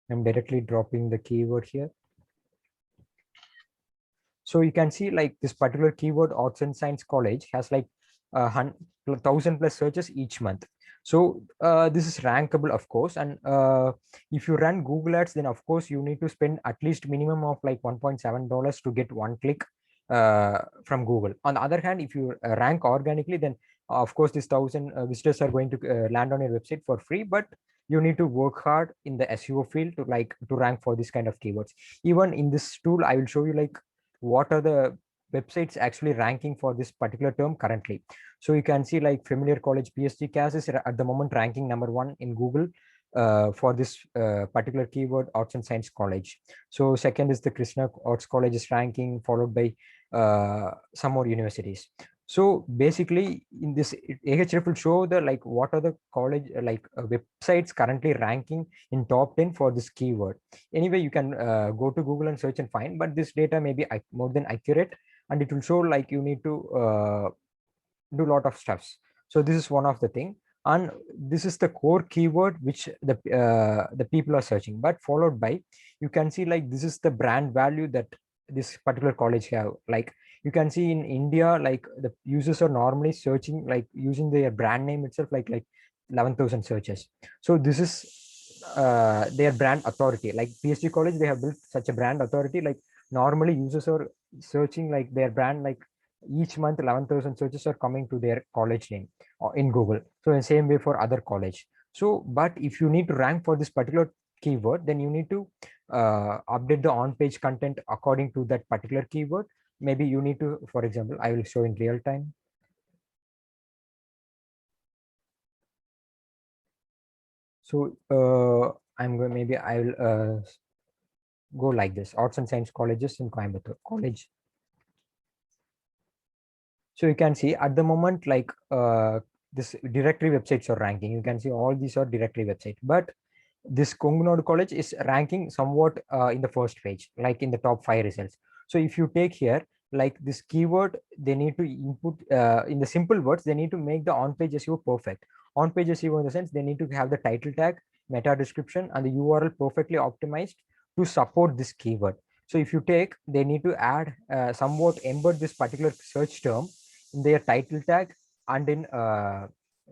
I'm directly dropping the keyword here. So you can see like this particular keyword, arts and science college, has like 1,000+ searches each month. So this is rankable, of course. And if you run Google Ads, then of course you need to spend at least minimum of like $1.7 to get 1 click from Google. On the other hand, if you rank organically, then of course this 1,000 visitors are going to land on your website for free, but you need to work hard in the SEO field to rank for this kind of keywords. Even in this tool, I will show you like what are the websites actually ranking for this particular term currently. So you can see like Familiar College PSG CAS is at the moment ranking #1 in Google for this particular keyword, arts and science college. So second is the Krishna Arts College is ranking, followed by some more universities. So basically, in this Ahref will show the like what are the college websites currently ranking in top 10 for this keyword. Anyway, you can go to Google and search and find, but this data may be more than accurate, and it will show like you need to do a lot of stuffs. So this is one of the thing, and this is the core keyword which the people are searching, but followed by, you can see like this is the brand value that this particular college have. Like you can see in India, like the users are normally searching like using their brand name itself, like 11,000 searches. So this is their brand authority. Like PSG college, they have built such a brand authority. Like normally users are searching like their brand, like each month 11,000 searches are coming to their college name in Google. So in the same way for other college. So but if you need to rank for this particular keyword, then you need to update the on-page content according to that particular keyword. Maybe you need to, for example, I will show in real time. So I'm going, maybe I will go like this: Arts and Science colleges in Coimbatore college. So you can see at the moment, like this directory websites are ranking. You can see all these are directory websites, but this Coimbatore college is ranking somewhat in the first page, like in the top 5 results. So if you take here, like this keyword, they need to input in the simple words, they need to make the on-page SEO perfect. On-page SEO in the sense, they need to have the title tag, meta description, and the URL perfectly optimized to support this keyword. So if you take, they need to add somewhat embed this particular search term in their title tag and in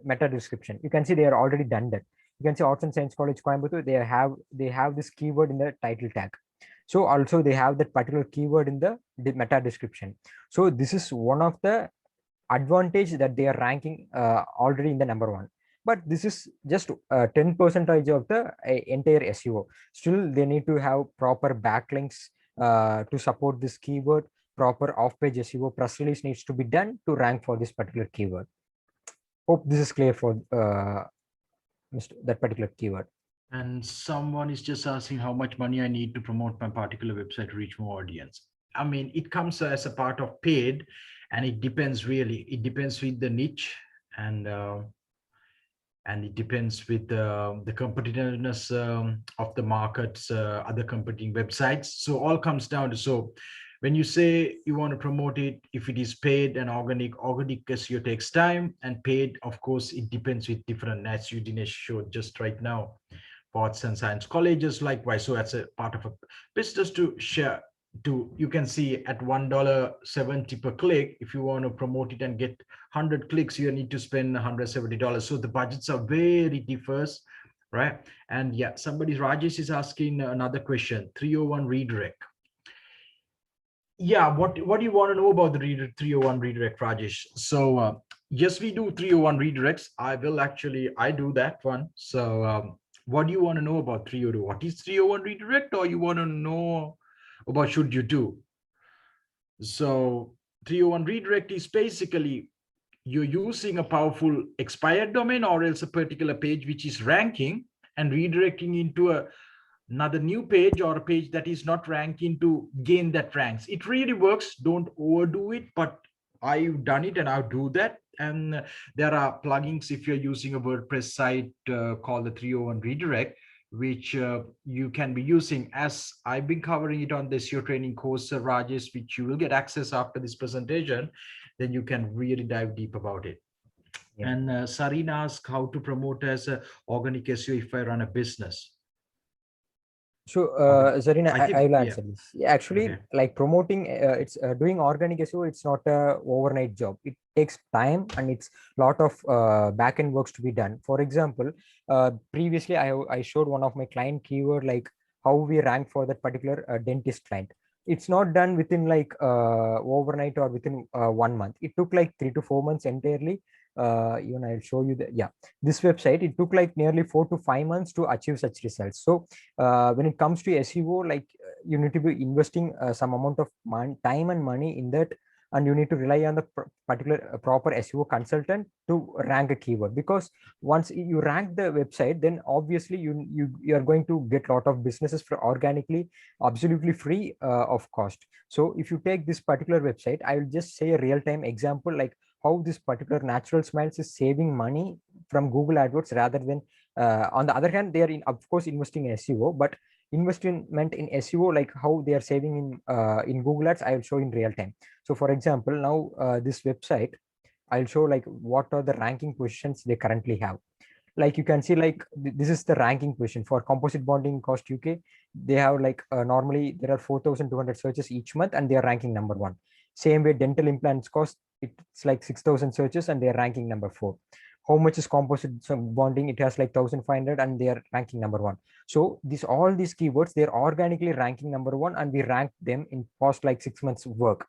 meta description. You can see they are already done that. You can see Arts and Science College Coimbatore, they have this keyword in the title tag. So also they have that particular keyword in the meta description. So this is one of the advantage that they are ranking already in the number 1. But this is just 10% of the entire SEO. Still, they need to have proper backlinks to support this keyword. Proper off-page SEO press release needs to be done to rank for this particular keyword. Hope this is clear for that particular keyword. And someone is just asking how much money I need to promote my particular website to reach more audience. I mean, it comes as a part of paid, and it depends really. It depends with the niche, and it depends with the competitiveness of the markets, other competing websites. So all comes down to, so when you say you want to promote it, if it is paid and organic SEO takes time, and paid, of course, it depends with different, as you Dinesh showed just right now, for Arts and Science colleges, likewise. So that's a part of a business to share. You can see at $1.70 per click, if you want to promote it and get 100 clicks, you need to spend $170. So the budgets are very diverse, right? And yeah, Rajesh is asking another question, 301 redirect. Yeah, what do you want to know about the 301 redirect, Rajesh? So yes, we do 301 redirects. I do that one. So what do you want to know about 302? What is 301 redirect, or you want to know about should you do? So 301 redirect is basically you're using a powerful expired domain or else a particular page which is ranking and redirecting into another new page or a page that is not ranking to gain that ranks. It really works. Don't overdo it, but I've done it and I'll do that. And there are plugins if you're using a WordPress site called the 301 redirect, which you can be using, as I've been covering it on the SEO training course, Rajesh, which you will get access after this presentation. Then you can really dive deep about it. Yeah. And Sarina asked how to promote as an organic SEO if I run a business. So Zarina, I will answer this. Yeah, actually, like promoting, it's doing organic SEO. It's not a overnight job. It takes time and it's a lot of back end works to be done. For example, previously I showed one of my client keyword, like how we rank for that particular dentist client. It's not done within like overnight or within 1 month. It took like 3 to 4 months entirely. Even I'll show you that. Yeah, this website, it took like nearly 4 to 5 months to achieve such results. So when it comes to SEO, like you need to be investing some amount of time and money in that, and you need to rely on the particular proper SEO consultant to rank a keyword. Because once you rank the website, then obviously you are going to get a lot of businesses for organically, absolutely free of cost. So if you take this particular website, I will just say a real-time example, like how this particular natural smiles is saving money from Google AdWords rather than on the other hand, they are of course investing in SEO, but investment in SEO, like how they are saving in Google Ads, I will show in real time. So for example, now this website, I'll show like what are the ranking positions they currently have. Like you can see, like this is the ranking position for composite bonding cost UK. They have like normally there are 4,200 searches each month and they are ranking number 1. Same way dental implants cost, it's like 6,000 searches and they are ranking number 4. How much is composite bonding? It has like 1,500 and they are ranking number 1. So all these keywords, they're organically ranking number 1 and we rank them in past like 6 months work.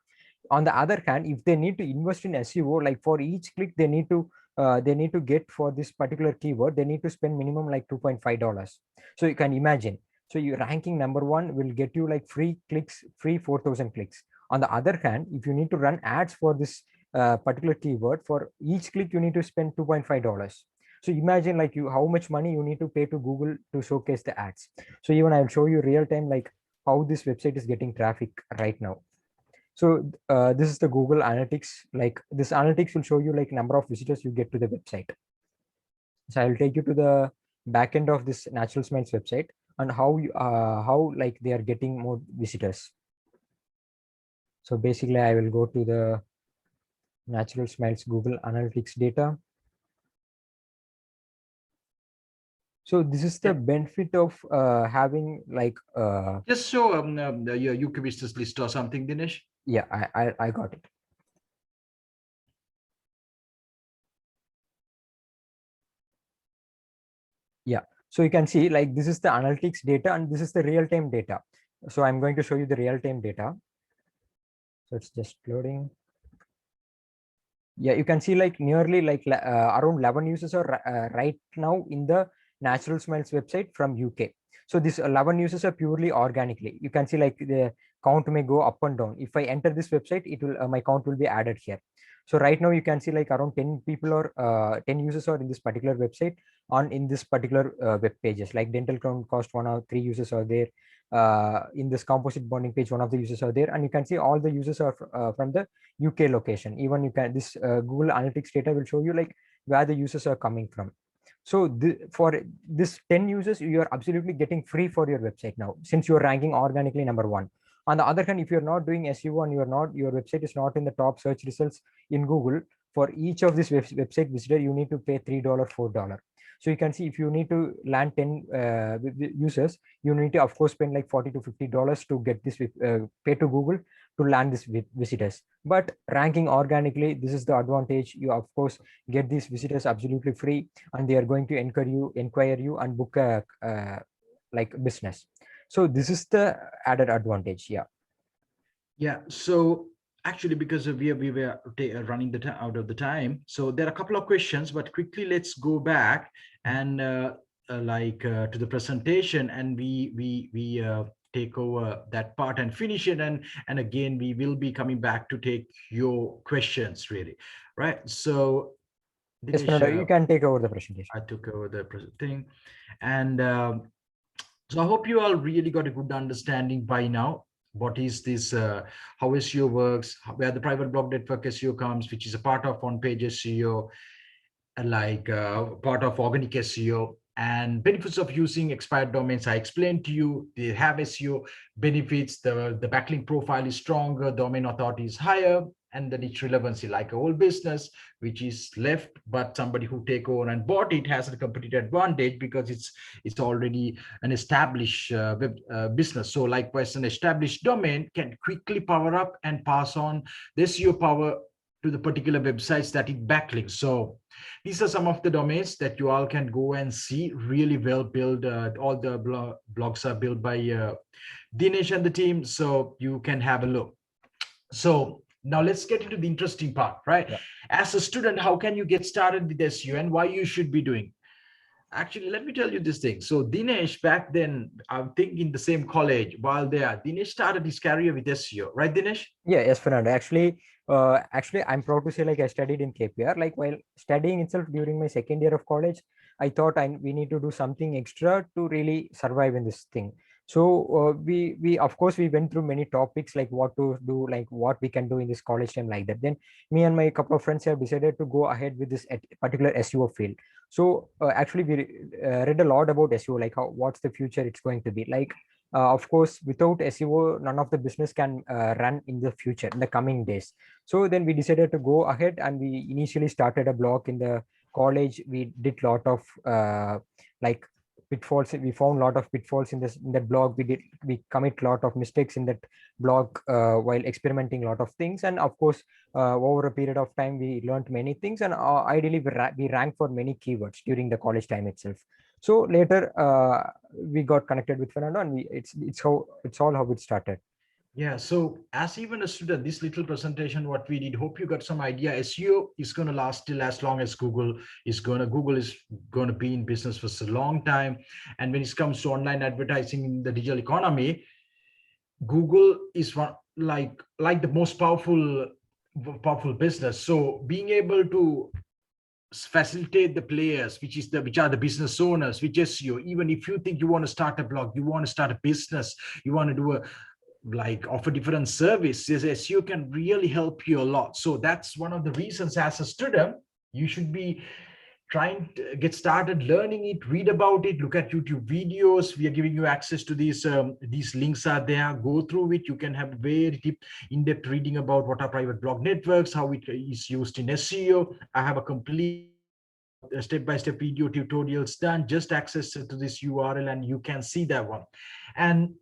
On the other hand, if they need to invest in SEO, like for each click they need to get for this particular keyword, they need to spend minimum like $2.5. So you can imagine. So your ranking number 1 will get you like free clicks, free 4,000 clicks. On the other hand, if you need to run ads for this particular keyword, for each click you need to spend $2.5. So imagine like how much money you need to pay to Google to showcase the ads. So even I'll show you real time like how this website is getting traffic right now. So this is the Google Analytics. Like this analytics will show you like number of visitors you get to the website. So I'll take you to the backend of this Natural Smiles website and how like they are getting more visitors. So basically, I will go to the Natural Smiles Google Analytics data. So this is the benefit of having like just show your UK business list or something, Dinesh. Yeah, I got it. Yeah, so you can see like this is the analytics data and this is the real-time data. So I'm going to show you the real-time data. So it's just loading. Yeah, you can see like nearly like around 11 users are right now in the Natural Smiles website from UK. So these 11 users are purely organically. You can see like the count may go up and down. If I enter this website, it will my count will be added here. So right now you can see like around 10 people or 10 users are in this particular website on in this particular web pages, like dental crown cost 1 or 3 users are there. In this composite bonding page, one of the users are there, and you can see all the users are from the UK location. Even you can this Google Analytics data will show you like where the users are coming from. So for this 10 users, you are absolutely getting free for your website now, since you are ranking organically number 1. On the other hand, if you're not doing SEO and your website is not in the top search results in Google, for each of this website visitor, you need to pay $3, $4. So you can see if you need to land 10 users, you need to of course spend like $40 to $50 to get this pay to Google to land these visitors. But ranking organically, this is the advantage. You of course get these visitors absolutely free, and they are going to inquire you and book a like business. So this is the added advantage. Yeah, so actually, because we were running out of the time, so there are a couple of questions, but quickly let's go back and to the presentation, and we take over that part and finish it, and again we will be coming back to take your questions, really, right? So Yes, Fernando, you can take over the presentation. I took over the thing, and so I hope you all really got a good understanding by now. What is this, how SEO works, where the private blog network SEO comes, which is a part of on-page SEO, part of organic SEO, and benefits of using expired domains. I explained to you, they have SEO benefits, the backlink profile is stronger, domain authority is higher, and the niche relevancy, like a whole business which is left, but somebody who take over and bought it has a competitive advantage because it's already an established business. So likewise, an established domain can quickly power up and pass on the SEO power to the particular websites that it backlinks. So these are some of the domains that you all can go and see, really well built. All the blogs are built by Dinesh and the team, so you can have a look. So now let's get into the interesting part, right? Yeah. As a student, how can you get started with SEO and why you should be doing? Actually, let me tell you this thing. So Dinesh, back then, I think in the same college, while there, Dinesh started his career with SEO, right, Dinesh? Yeah, yes, Fernando. Actually, I'm proud to say like I studied in KPR. Like while studying itself during my second year of college, I thought we need to do something extra to really survive in this thing. So we of course we went through many topics like what to do, like what we can do in this college time, like that. Then me and my couple of friends have decided to go ahead with this particular SEO field. So actually we read a lot about SEO, like how what's the future it's going to be like. Of course, without SEO, none of the business can run in the future, in the coming days. So then we decided to go ahead, and we initially started a blog in the college. We did lot of like pitfalls. We found a lot of pitfalls in that blog. We commit a lot of mistakes in that blog while experimenting a lot of things. And of course, over a period of time, we learned many things, and ideally we ranked for many keywords during the college time itself. So later we got connected with Fernando, and it's all how it started. Yeah, so as even a student, this little presentation, what we did, hope you got some idea. SEO is going to last till as long as Google is going to be in business for a long time. And when it comes to online advertising in the digital economy, Google is one like the most powerful business. So being able to facilitate the players, which are the business owners, which is SEO. Even if you think you want to start a blog, you want to start a business, you want to do offer different services, SEO can really help you a lot. So that's one of the reasons as a student, you should be trying to get started learning it, read about it, look at YouTube videos. We are giving you access to these links are there. Go through it. You can have very deep, in-depth reading about what are private blog networks, how it is used in SEO. I have a complete step-by-step video tutorials done. Just access to this URL and you can see that one. And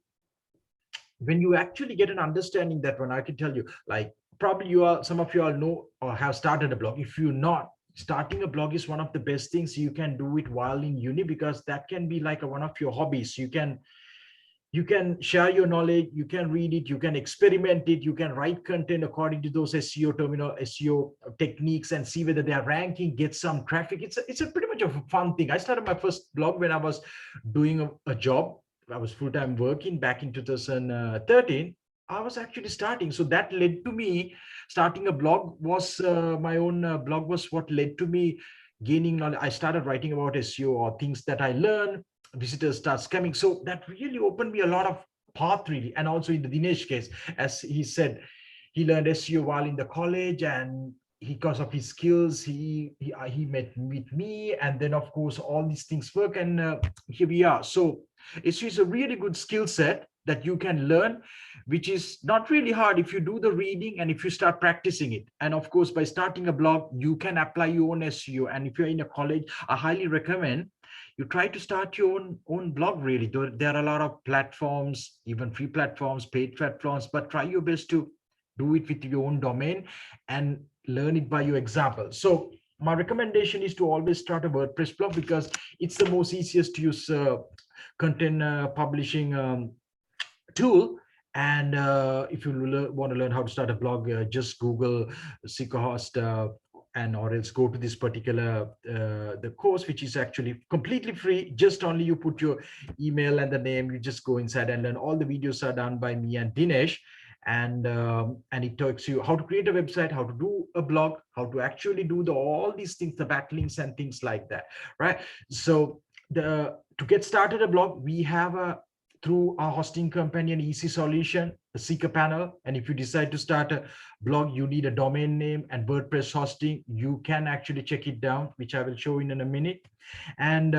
when you actually get an understanding that one, I can tell you, like probably some of you all know or have started a blog. If you're not, starting a blog is one of the best things you can do it while in uni, because that can be like one of your hobbies. You can share your knowledge, you can read it, you can experiment it, you can write content according to those SEO techniques and see whether they are ranking, get some traffic. It's a pretty much a fun thing. I started my first blog when I was doing a job. I was full-time working back in 2013. I was actually starting. So that led to me starting a blog. Was my own blog was what led to me gaining knowledge. I started writing about SEO or things that I learned. Visitors starts coming. So that really opened me a lot of path really. And also in the Dinesh case, as he said, he learned SEO while in the college, and because of his skills, he met with me, and then of course all these things work, and here we are. So it's a really good skill set that you can learn, which is not really hard if you do the reading and if you start practicing it. And of course, by starting a blog, you can apply your own SEO. And if you're in a college, I highly recommend you try to start your own blog really. There are a lot of platforms, even free platforms, paid platforms, but try your best to do it with your own domain and learn it by your example. So my recommendation is to always start a WordPress blog, because it's the most easiest to use content publishing tool. And if you want to learn how to start a blog, just Google SEO and or else go to this particular the course, which is actually completely free. Just only you put your email and the name, you just go inside and learn. All the videos are done by me and Dinesh, and it talks you how to create a website, how to do a blog, how to actually do all these things, the backlinks and things like that, right? So to get started a blog, we have through our hosting company, an easy solution, a seeker panel. And if you decide to start a blog, you need a domain name and WordPress hosting. You can actually check it down, which I will show in a minute. And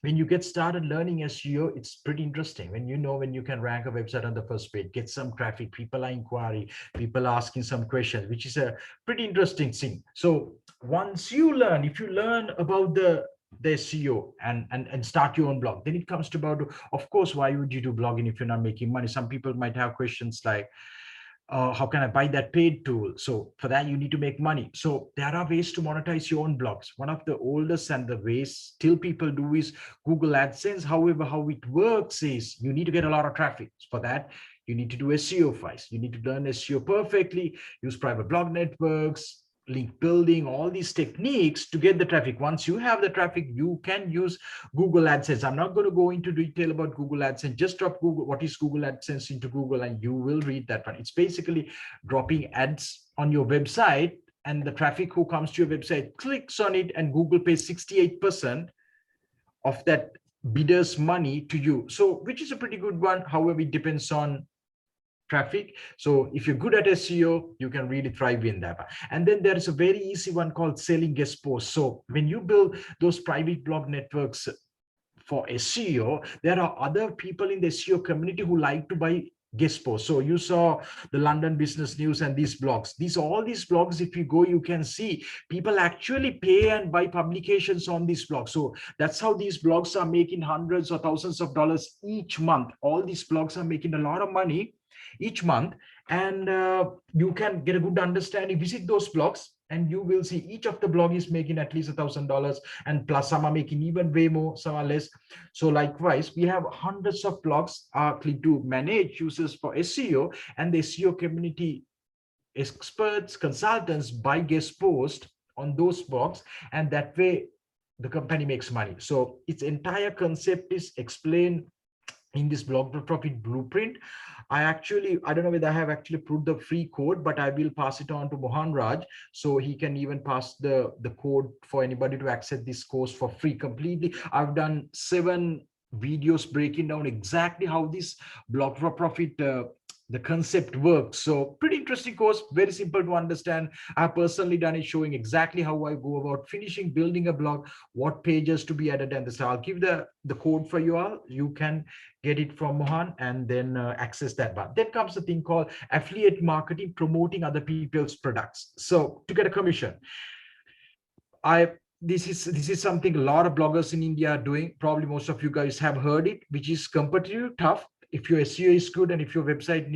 when you get started learning SEO, it's pretty interesting. When you can rank a website on the first page, get some traffic, people are inquiring, people are asking some questions, which is a pretty interesting thing. So once you learn, if you learn about the SEO and start your own blog, then it comes to about, of course, why would you do blogging if you're not making money? Some people might have questions like, how can I buy that paid tool? So for that, you need to make money. So there are ways to monetize your own blogs. One of the oldest and the ways still people do is Google Adsense. However, how it works is you need to get a lot of traffic. For that, you need to do SEO first. You need to learn SEO perfectly, use private blog networks, link building, all these techniques to get the traffic. Once you have the traffic, you can use Google AdSense. I'm not going to go into detail about Google AdSense. Just drop Google, what is Google AdSense into Google, and you will read that one. It's basically dropping ads on your website, and the traffic who comes to your website clicks on it, and Google pays 68% of that bidders money to you. So which is a pretty good one. However, it depends on traffic. So if you're good at SEO, you can really thrive in that. And then there is a very easy one called selling guest posts. So when you build those private blog networks for SEO, there are other people in the SEO community who like to buy guest posts. So you saw the London Business News and these blogs. All these blogs, if you go, you can see people actually pay and buy publications on these blogs. So that's how these blogs are making hundreds or thousands of dollars each month. All these blogs are making a lot of money each month, and you can get a good understanding. Visit those blogs and you will see each of the blog is making at least $1,000, and plus some are making even way more, some are less. So likewise, we have hundreds of blogs are click to manage users for SEO, and the SEO community experts, consultants buy guest posts on those blogs, and that way the company makes money. So its entire concept is explained in this blog profit blueprint. I don't know whether I have actually put the free code, but I will pass it on to Mohan Raj, so he can even pass the code for anybody to access this course for free completely. I've done 7 videos breaking down exactly how this blog for profit the concept works. So pretty interesting course, very simple to understand. I've personally done it, showing exactly how I go about finishing building a blog, what pages to be added, and this. I'll give the code for you all. You can get it from Mohan and then access that one. Then comes the thing called affiliate marketing, promoting other people's products. So to get a commission, this is something a lot of bloggers in India are doing. Probably most of you guys have heard it, which is competitive tough. If your SEO is good and if your website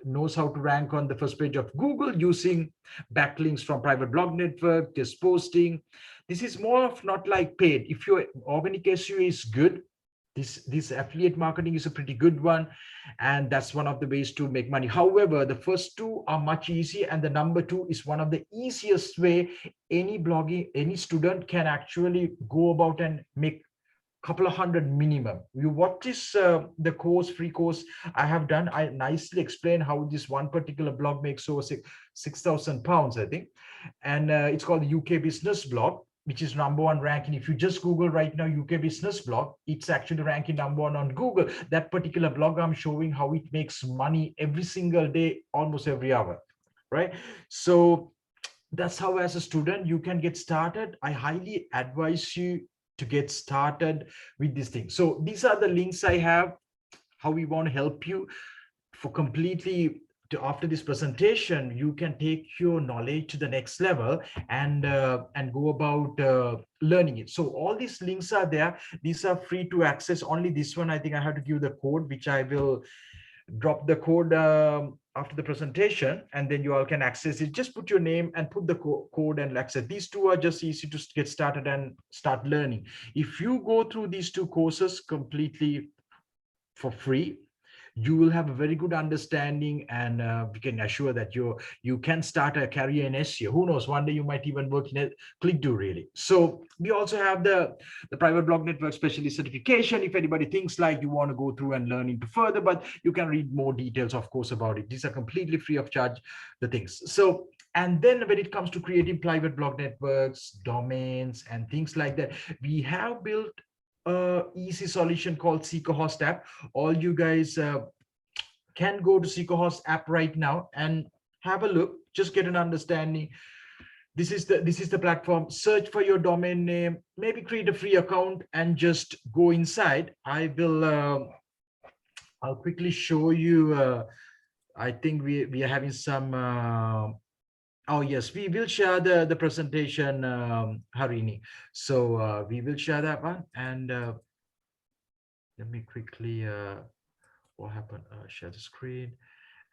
knows how to rank on the first page of Google using backlinks from private blog network, just posting, this is more of not like paid. If your organic SEO is good, this affiliate marketing is a pretty good one, and that's one of the ways to make money. However, the first 2 are much easier, and the number 2 is one of the easiest way any student can actually go about and make couple of hundred minimum. You watch this the free course I have done. I nicely explain how this one particular blog makes over 6,000 pounds, I think, and it's called the UK Business Blog, which is #1 ranking. If you just Google right now UK Business Blog, it's actually ranking #1 on Google. That particular blog, I'm showing how it makes money every single day, almost every hour, right? So that's how, as a student, you can get started. I highly advise you to get started with this thing. So these are the links I have, how we want to help you for completely after this presentation, you can take your knowledge to the next level and go about learning it. So all these links are there. These are free to access. Only this one, I think I have to give the code, which I will drop the code after the presentation, and then you all can access it. Just put your name and put the code and access. These 2 are just easy to get started and start learning. If you go through these 2 courses completely for free, you will have a very good understanding, and we can assure that you can start a career in SEO. Who knows, one day you might even work in a ClickDo, really. So we also have the private blog network specialist certification. If anybody thinks like you want to go through and learn into further, but you can read more details, of course, about it. These are completely free of charge, the things. So, and then when it comes to creating private blog networks, domains, and things like that, we have built easy solution called SecoHost app. All you guys can go to SecoHost app right now and have a look, just get an understanding. This is the platform. Search for your domain name, maybe create a free account and just go inside. I'll quickly show you. I think we are having some oh yes, we will share the presentation, Harini. So we will share that one, and let me quickly what happened, share the screen,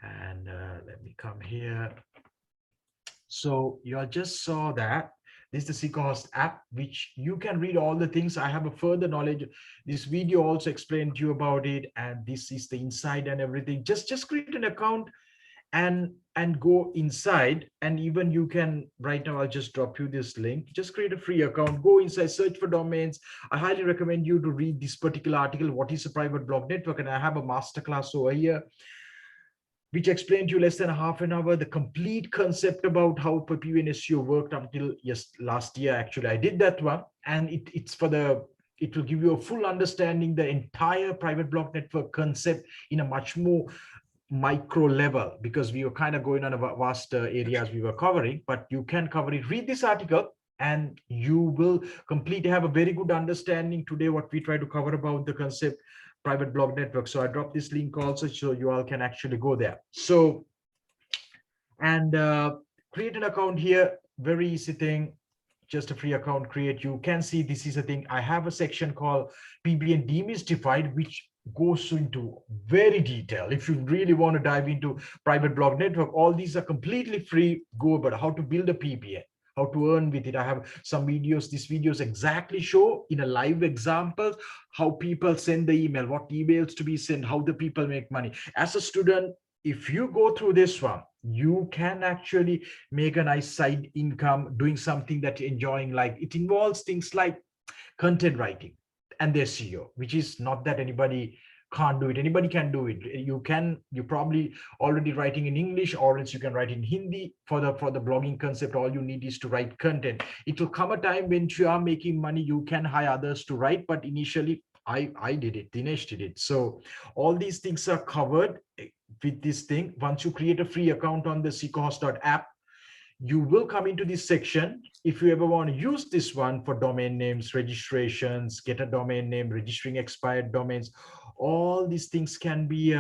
and let me come here. So you all just saw that this is the SecoHost app, which you can read all the things. I have a further knowledge. This video also explained to you about it, and this is the inside and everything. Just create an account and go inside, and even you can right now, I'll just drop you this link. Just create a free account, go inside, search for domains. I highly recommend you to read this particular article, what is a private blog network, and I have a masterclass over here which explained to you less than half an hour the complete concept about how PBN SEO worked until last year. Actually, I did that one, and it's for the it will give you a full understanding the entire private blog network concept in a much more micro level, because we were kind of going on a vast areas we were covering, but you can cover it. Read this article and you will completely have a very good understanding today what we try to cover about the concept private blog network. So I dropped this link also so you all can actually go there. So, and create an account here, very easy thing, just a free account create. You can see this is a thing. I have a section called PBN Demystified, which goes into very detail. If you really want to dive into private blog network, all these are completely free. Go about how to build a PBN, how to earn with it. I have some videos. These videos exactly show in a live example how people send the email, what emails to be sent, how the people make money. As a student, if you go through this one, you can actually make a nice side income doing something that you're enjoying. Like it involves things like content writing and their SEO, which is not that anybody can't do it. Anybody can do it. You probably already writing in English, or else you can write in Hindi. For the blogging concept, all you need is to write content. It will come a time when you are making money, you can hire others to write, but initially I did it, Dinesh did it. So all these things are covered with this thing. Once you create a free account on the secohost.app, you will come into this section. If you ever want to use this one for domain names, registrations, get a domain name, registering expired domains, all these things can be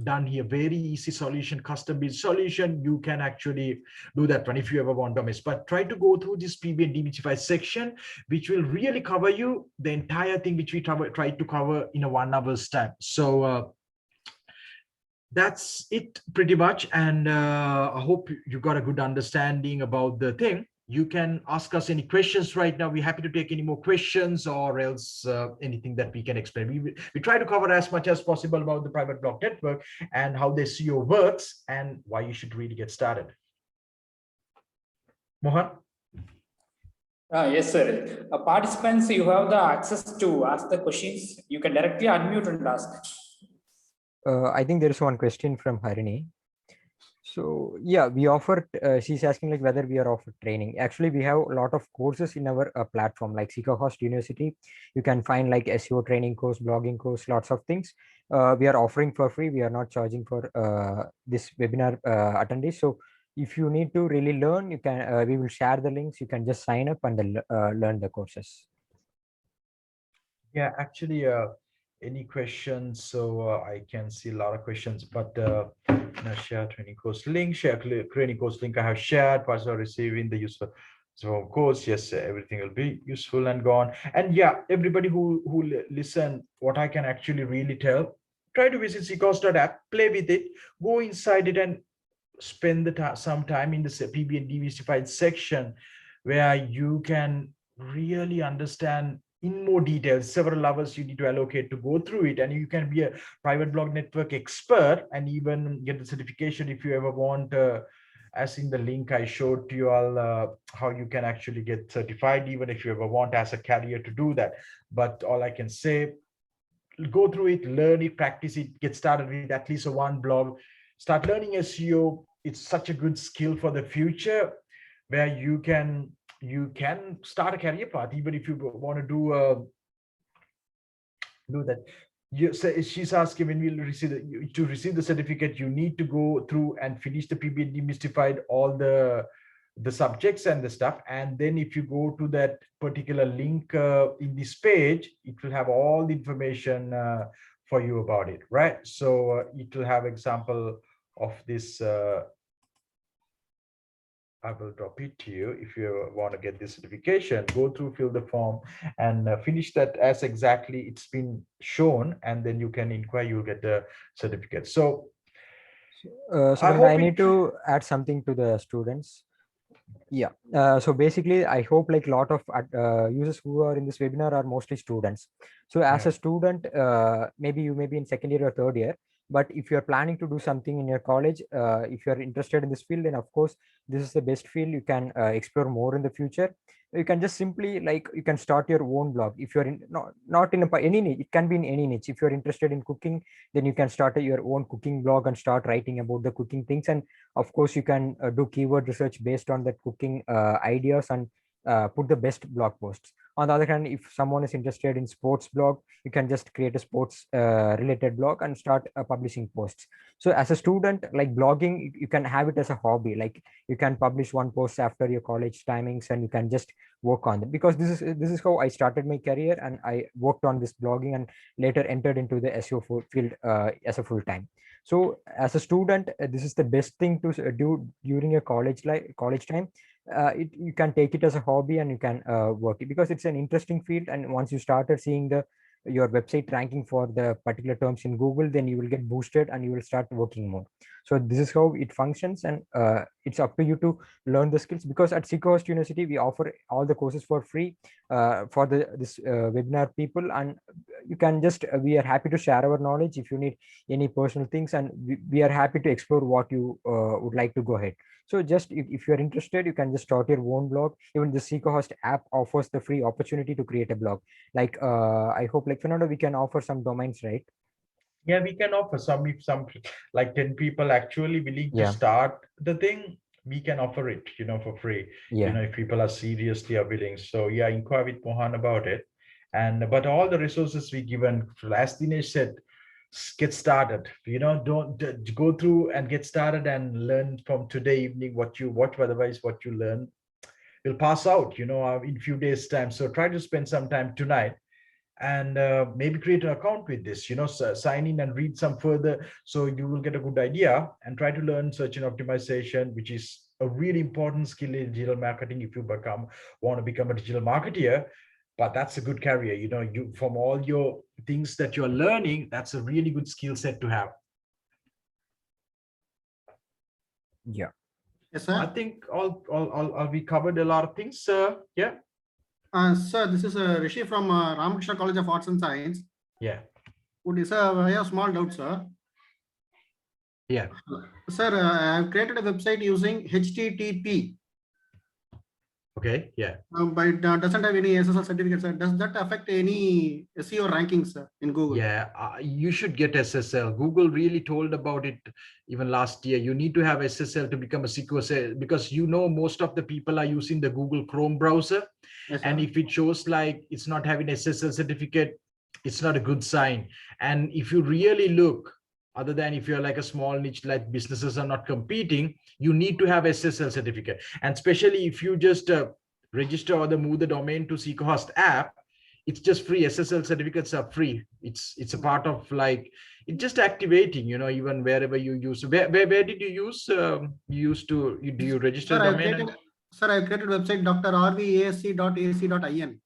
done here. Very easy solution, custom built solution. You can actually do that one if you ever want domains. But try to go through this PBN Demystified section, which will really cover you the entire thing, which we try to cover in a 1 hour's time. So that's it pretty much. And I hope you got a good understanding about the thing. You can ask us any questions right now. We're happy to take any more questions, or else anything that we can explain. We try to cover as much as possible about the private blog network and how the SEO works and why you should really get started. Mohan? Yes, sir. Participants, you have the access to ask the questions. You can directly unmute and ask. I think there is one question from Harini. So yeah, we offer, she's asking like whether we are offered training. Actually, we have a lot of courses in our platform, like Secohost University. You can find like SEO training course, blogging course, lots of things. We are offering for free. We are not charging for this webinar attendees. So if you need to really learn, you can, we will share the links. You can just sign up and then, learn the courses. Yeah, actually, any questions? So I can see a lot of questions, but share training course link, share training course link I have shared, parts are receiving the useful. So of course, yes, everything will be useful and gone. And yeah, everybody who listen, what I can actually really tell, try to visit secohost.app, play with it, go inside it and spend the some time in the PBN Demystified section, where you can really understand in more detail. Several hours you need to allocate to go through it, and you can be a private blog network expert and even get the certification if you ever want. As in the link I showed to you all, how you can actually get certified, even if you ever want as a career to do that. But all I can say, go through it, learn it, practice it, get started with at least one blog, start learning SEO. It's such a good skill for the future, where you can start a career path, even if you want to do that. She's asking, when we'll receive the certificate, you need to go through and finish the PBN Demystified, all the subjects and the stuff. And then if you go to that particular link in this page, it will have all the information for you about it, right? So it will have example of this. I will drop it to you. If you want to get this certification, go through, fill the form, and finish that as exactly it's been shown, and then you can inquire, you'll get the certificate. So I need to add something to the students. Yeah, so basically I hope like a lot of users who are in this webinar are mostly students. So as a student, maybe you may be in second year or third year, but if you're planning to do something in your college, if you're interested in this field, then of course this is the best field you can explore more in the future. You can just simply, like, you can start your own blog. If you're in not in any niche, it can be in any niche. If you're interested in cooking, then you can start your own cooking blog and start writing about the cooking things. And of course you can do keyword research based on that cooking ideas, and put the best blog posts. On the other hand, if someone is interested in sports blog, you can just create a sports related blog and start publishing posts. So as a student, like blogging, you can have it as a hobby. Like you can publish one post after your college timings, and you can just work on it, because this is how I started my career, and I worked on this blogging and later entered into the SEO field as a full time. So as a student, this is the best thing to do during your college time. You can take it as a hobby, and you can work it, because it's an interesting field. And once you started seeing your website ranking for the particular terms in Google, then you will get boosted and you will start working more. So this is how it functions, and it's up to you to learn the skills, because at Seekohost University we offer all the courses for free for this webinar people, and you can just we are happy to share our knowledge if you need any personal things, and we are happy to explore what you would like to go ahead. So just if you're interested, you can just start your own blog. Even the Seekohost app offers the free opportunity to create a blog. Like I hope, like Fernando, we can offer some domains, right? Yeah, we can offer some, if some like 10 people actually willing to start the thing, we can offer it, for free. If people are seriously are willing. So yeah, inquire with Mohan about it. But all the resources we given, as Dinesh said, get started. Don't go through and get started and learn from today evening what you watch. Otherwise, what you learn will pass out, in few days time. So try to spend some time tonight and maybe create an account with this, sign in and read some further, so you will get a good idea, and try to learn search and optimization, which is a really important skill in digital marketing if you want to become a digital marketer. But that's a good career, you from all your things that you're learning, that's a really good skill set to have. Yeah. Yes, sir. I think all we covered a lot of things. Yeah. Sir, this is Rishi from Ramakrishna College of Arts and Science. Yeah. I have a small doubt, sir. Yeah. Sir, I have created a website using HTTP. Okay. Yeah. But it doesn't have any SSL certificate, sir. Does that affect any SEO rankings in Google? Yeah, you should get SSL. Google really told about it even last year. You need to have SSL to become a SEO, because most of the people are using the Google Chrome browser. Yes, and sir. if it shows like it's not having SSL certificate, it's not a good sign. And if you really look, other than if you're like a small niche, like businesses are not competing, you need to have SSL certificate. And especially if you just register or move the domain to Seekohost app, it's just free. SSL certificates are free. It's a part of like, it's just activating, even wherever you use. Where did you use? Do you register Sir, domain? I created website drrvasc.ac.in.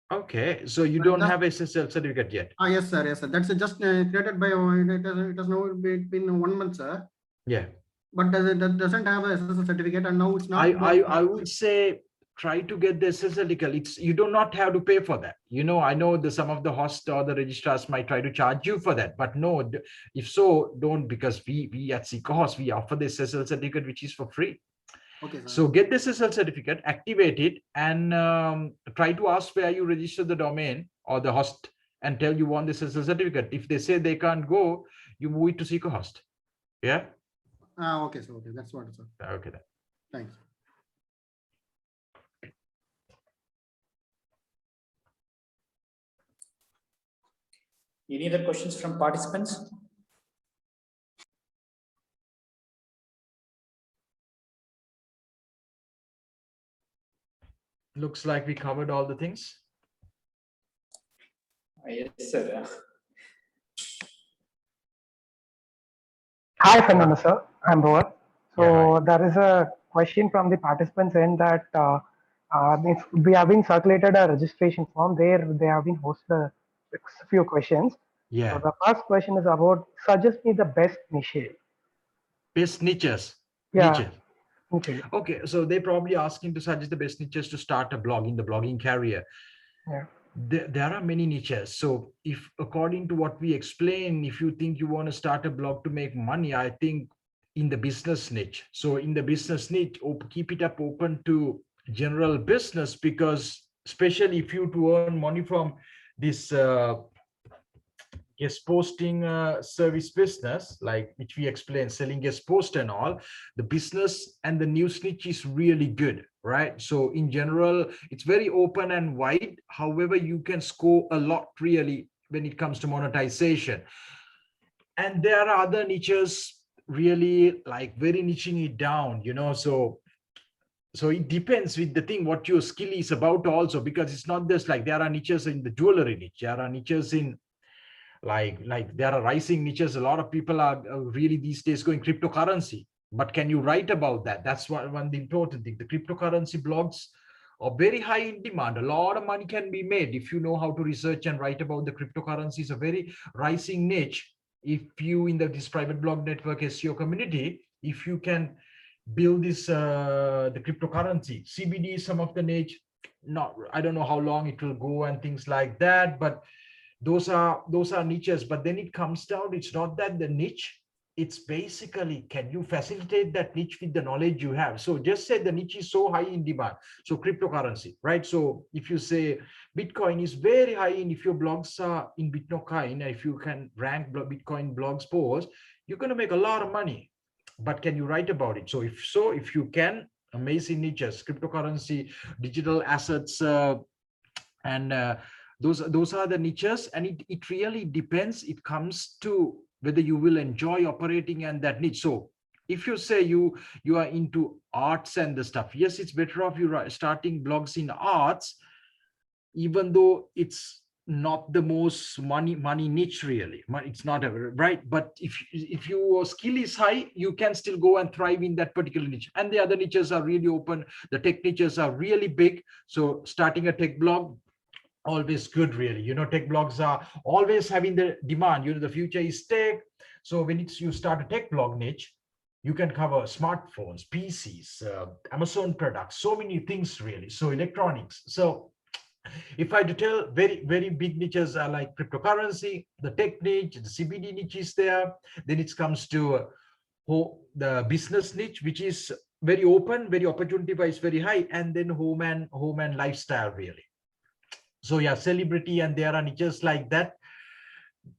Okay, so you don't have SSL certificate yet. Yes, sir. Yes, sir. That's just created by it has now been 1 month, sir. Yeah. But that doesn't have a SSL certificate, and now it's not. I would say try to get the SSL certificate. You do not have to pay for that. I know some of the hosts or the registrars might try to charge you for that, but no, if so, don't, because we at Seekohost, we offer the SSL certificate, which is for free. Okay, sir. So get the SSL certificate, activate it, and try to ask where you register the domain or the host, and tell you want the SSL certificate. If they say they can't go, you move it to Seekohost. Yeah. Okay, sir. Okay, that's what, sir. Okay then. Thanks. Any other questions from participants? Looks like we covered all the things. Yes, sir. Hi, Fernando, sir. I'm Rohan. So Yeah, there is a question from the participants saying that we have been circulated a registration form there. They have been hosted a few questions. Yeah. So the first question is about suggest me the best niche. Best niches. Yeah. Niches. Okay, so they're probably asking to suggest the best niches to start a blog in the blogging career. Yeah. There are many niches. So if according to what we explain, if you think you want to start a blog to make money, I think in the business niche. So in the business niche, keep it up open to general business, because especially if you to earn money from this guest posting service business, like which we explain, selling guest post and all, the business and the news niche is really good, right? So in general, it's very open and wide. However, you can score a lot really when it comes to monetization. And there are other niches really like very niching it down, so it depends with the thing what your skill is about also, because it's not just like there are niches in the jewelry niche, there are niches in like there are rising niches. A lot of people are really these days going cryptocurrency, but can you write about that? That's one the important thing. The cryptocurrency blogs are very high in demand. A lot of money can be made if you know how to research and write about the cryptocurrency. Is a very rising niche. If you in this private blog network SEO community, if you can build this the cryptocurrency CBD, some of the niche, not I don't know how long it will go and things like that, but those are niches. But then it comes down, it's not that the niche, it's basically can you facilitate that niche with the knowledge you have. So just say the niche is so high in demand, so cryptocurrency, right? So if you say Bitcoin is very high in, if your blogs are in Bitcoin, if you can rank Bitcoin blogs posts, you're going to make a lot of money. But can you write about it? So if you can, amazing niches, cryptocurrency, digital assets, and those are the niches. And it really depends. It comes to whether you will enjoy operating in that niche. So if you say you are into arts and the stuff, yes, it's better off you starting blogs in arts, even though it's not the most money niche really. It's not right. But if your skill is high, you can still go and thrive in that particular niche. And the other niches are really open. The tech niches are really big. So starting a tech blog, always good really. Tech blogs are always having the demand. The future is tech. So when you start a tech blog niche, you can cover smartphones, PCs, Amazon products, so many things really. So electronics. So if I tell, very, very big niches are like cryptocurrency, the tech niche, the CBD niche is there. Then it comes to the business niche, which is very open, very opportunity wise, very high. And then home and lifestyle really. So yeah, celebrity, and there are niches like that.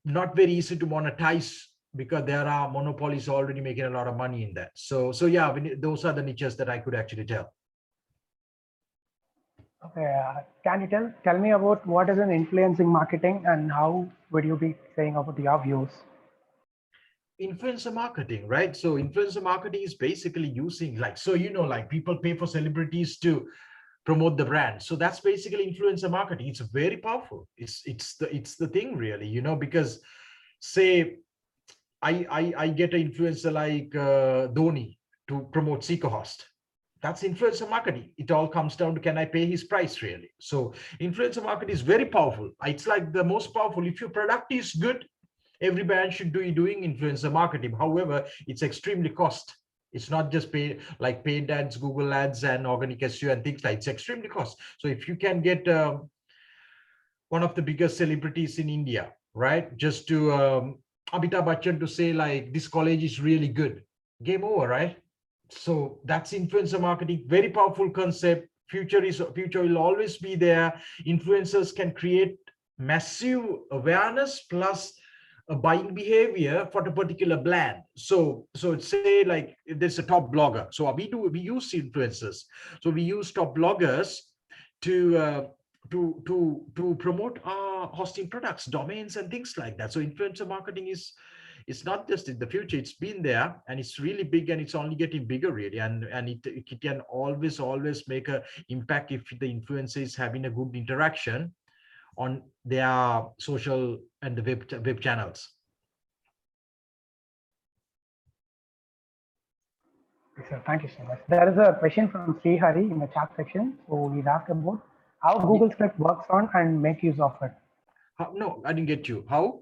Not very easy to monetize because there are monopolies already making a lot of money in that. So yeah, those are the niches that I could actually tell. Okay, can you tell me about what is an influencing marketing and how would you be saying about your views? Influencer marketing, right? So influencer marketing is basically using like people pay for celebrities to promote the brand. So that's basically influencer marketing. It's very powerful. It's the thing really, because say I get an influencer like Dhoni to promote Seekerhost. That's influencer marketing. It all comes down to, can I pay his price really? So influencer marketing is very powerful. It's like the most powerful. If your product is good, every brand should be doing influencer marketing. However, it's extremely cost. It's not just paid ads, Google ads, and organic SEO and things like it's extremely cost. So if you can get one of the biggest celebrities in India, right, just to Amitabh Bachchan to say like this college is really good, game over, right? So that's influencer marketing. Very powerful concept. Future will always be there. Influencers can create massive awareness plus a buying behavior for a particular brand. So say like if there's a top blogger. So we use influencers. So we use top bloggers to promote our hosting products, domains, and things like that. So influencer marketing it's not just in the future, it's been there and it's really big and it's only getting bigger really. And it can always make an impact if the influencer is having a good interaction on their social and the web channels. Okay, sir, thank you so much. There is a question from Sri Hari in the chat section. So he's asked about how Google Script works on and make use of it. No, I didn't get you. How?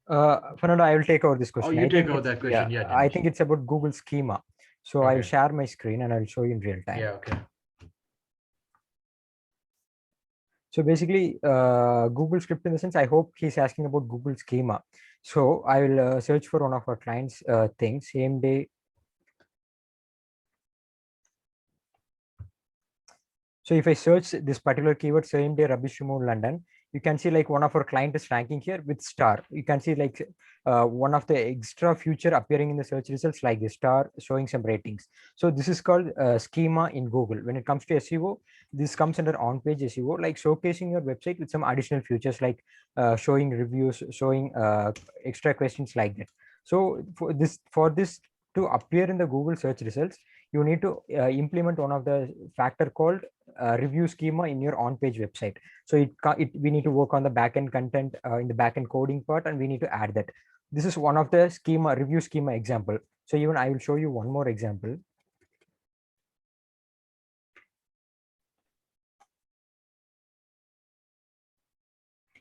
Fernando, I will take over this question. Oh, you take over that question. Yeah, I think it's about Google Schema. So okay. I'll share my screen and I'll show you in real time. Yeah, okay. So basically, Google Script in the sense, I hope he's asking about Google Schema. So I will search for one of our clients' things, same day. So if I search this particular keyword, same day rubbish removal London, you can see like one of our client is ranking here with star. You can see like one of the extra feature appearing in the search results like the star showing some ratings. So this is called schema in Google. When it comes to SEO, this comes under on-page SEO, like showcasing your website with some additional features like showing reviews, showing extra questions like that. So for this to appear in the Google search results, you need to implement one of the factor called review schema in your on-page website. So we need to work on the backend content in the backend coding part, and we need to add that. This is one of the schema review schema example. So even I will show you one more example.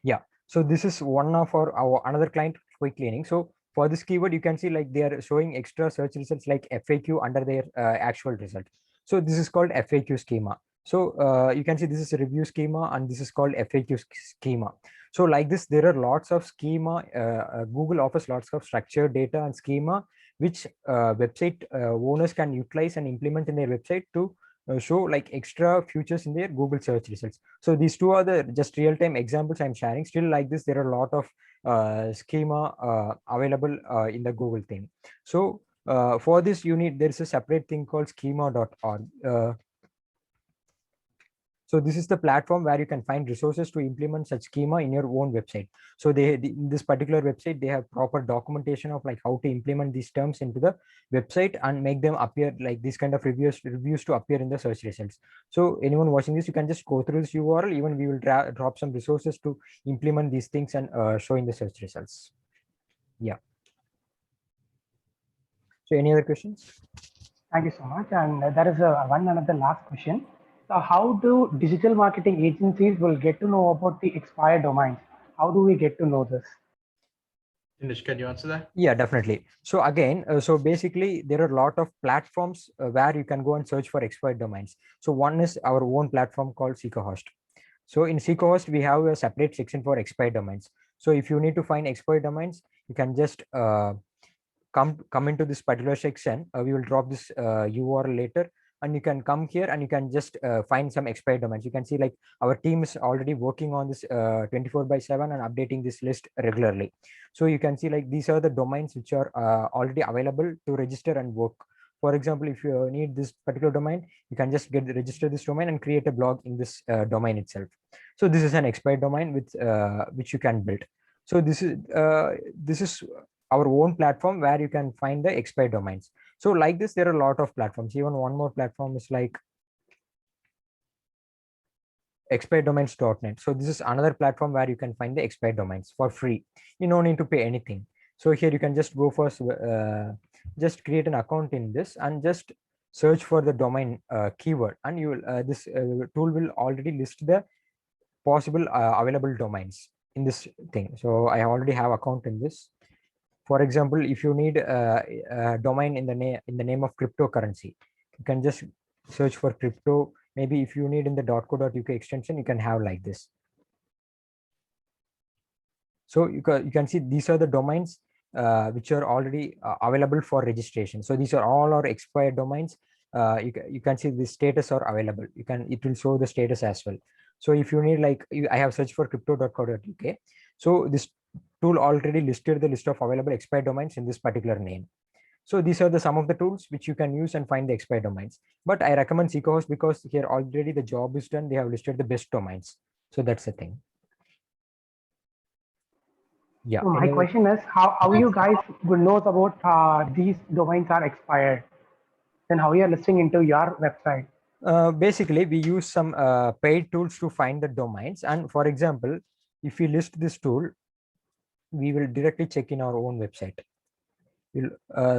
Yeah, so this is one of our another client, Quick Cleaning. So for this keyword, you can see like they are showing extra search results like FAQ under their actual result. So this is called FAQ schema. So you can see this is a review schema and this is called FAQ schema. So like this, there are lots of schema. Google offers lots of structured data and schema, which website owners can utilize and implement in their website to show like extra features in their Google search results. So these two are the just real-time examples I'm sharing. Still like this, there are a lot of schema available in the Google thing. So for this there is a separate thing called schema.org. So this is the platform where you can find resources to implement such schema in your own website. So in this particular website, they have proper documentation of like how to implement these terms into the website and make them appear like this kind of reviews to appear in the search results. So anyone watching this, you can just go through this URL. Even we will drop some resources to implement these things and show in the search results. Yeah. So any other questions? Thank you so much. And there is another last question. So how do digital marketing agencies will get to know about the expired domains? How do we get to know this? Dinesh, can you answer that? Yeah, definitely. So again, so basically there are a lot of platforms where you can go and search for expired domains. So one is our own platform called SecoHost. So in SecoHost, we have a separate section for expired domains. So if you need to find expired domains, you can just come into this particular section. We will drop this URL later, and you can come here and you can just find some expired domains. You can see like our team is already working on this 24/7 and updating this list regularly. So you can see like these are the domains which are already available to register and work. For example, if you need this particular domain, you can just register this domain and create a blog in this domain itself. So this is an expired domain with which you can build. So this is our own platform where you can find the expired domains. So like this, there are a lot of platforms. Even one more platform is like expireddomains.net. So this is another platform where you can find the expired domains for free. You don't need to pay anything. So here you can just go for just create an account in this and just search for the domain keyword, and you will this tool will already list the possible available domains in this thing. So I already have account in this. For example, if you need a domain in the name of cryptocurrency, you can just search for crypto. Maybe if you need in the .co.uk extension, you can have like this. So you can see these are the domains which are already available for registration. So these are all our expired domains. You can see the status are available. It will show the status as well. So if you need like I have searched for crypto.co.uk. So this tool already listed the list of available expired domains in this particular name. So these are some of the tools which you can use and find the expired domains. But I recommend SecoHost because here already the job is done. They have listed the best domains. So that's the thing. Yeah. So my question is how you guys will know about these domains are expired? Then how you are listing into your website? Basically, we use some paid tools to find the domains. And for example, if we list this tool, we will directly check in our own website.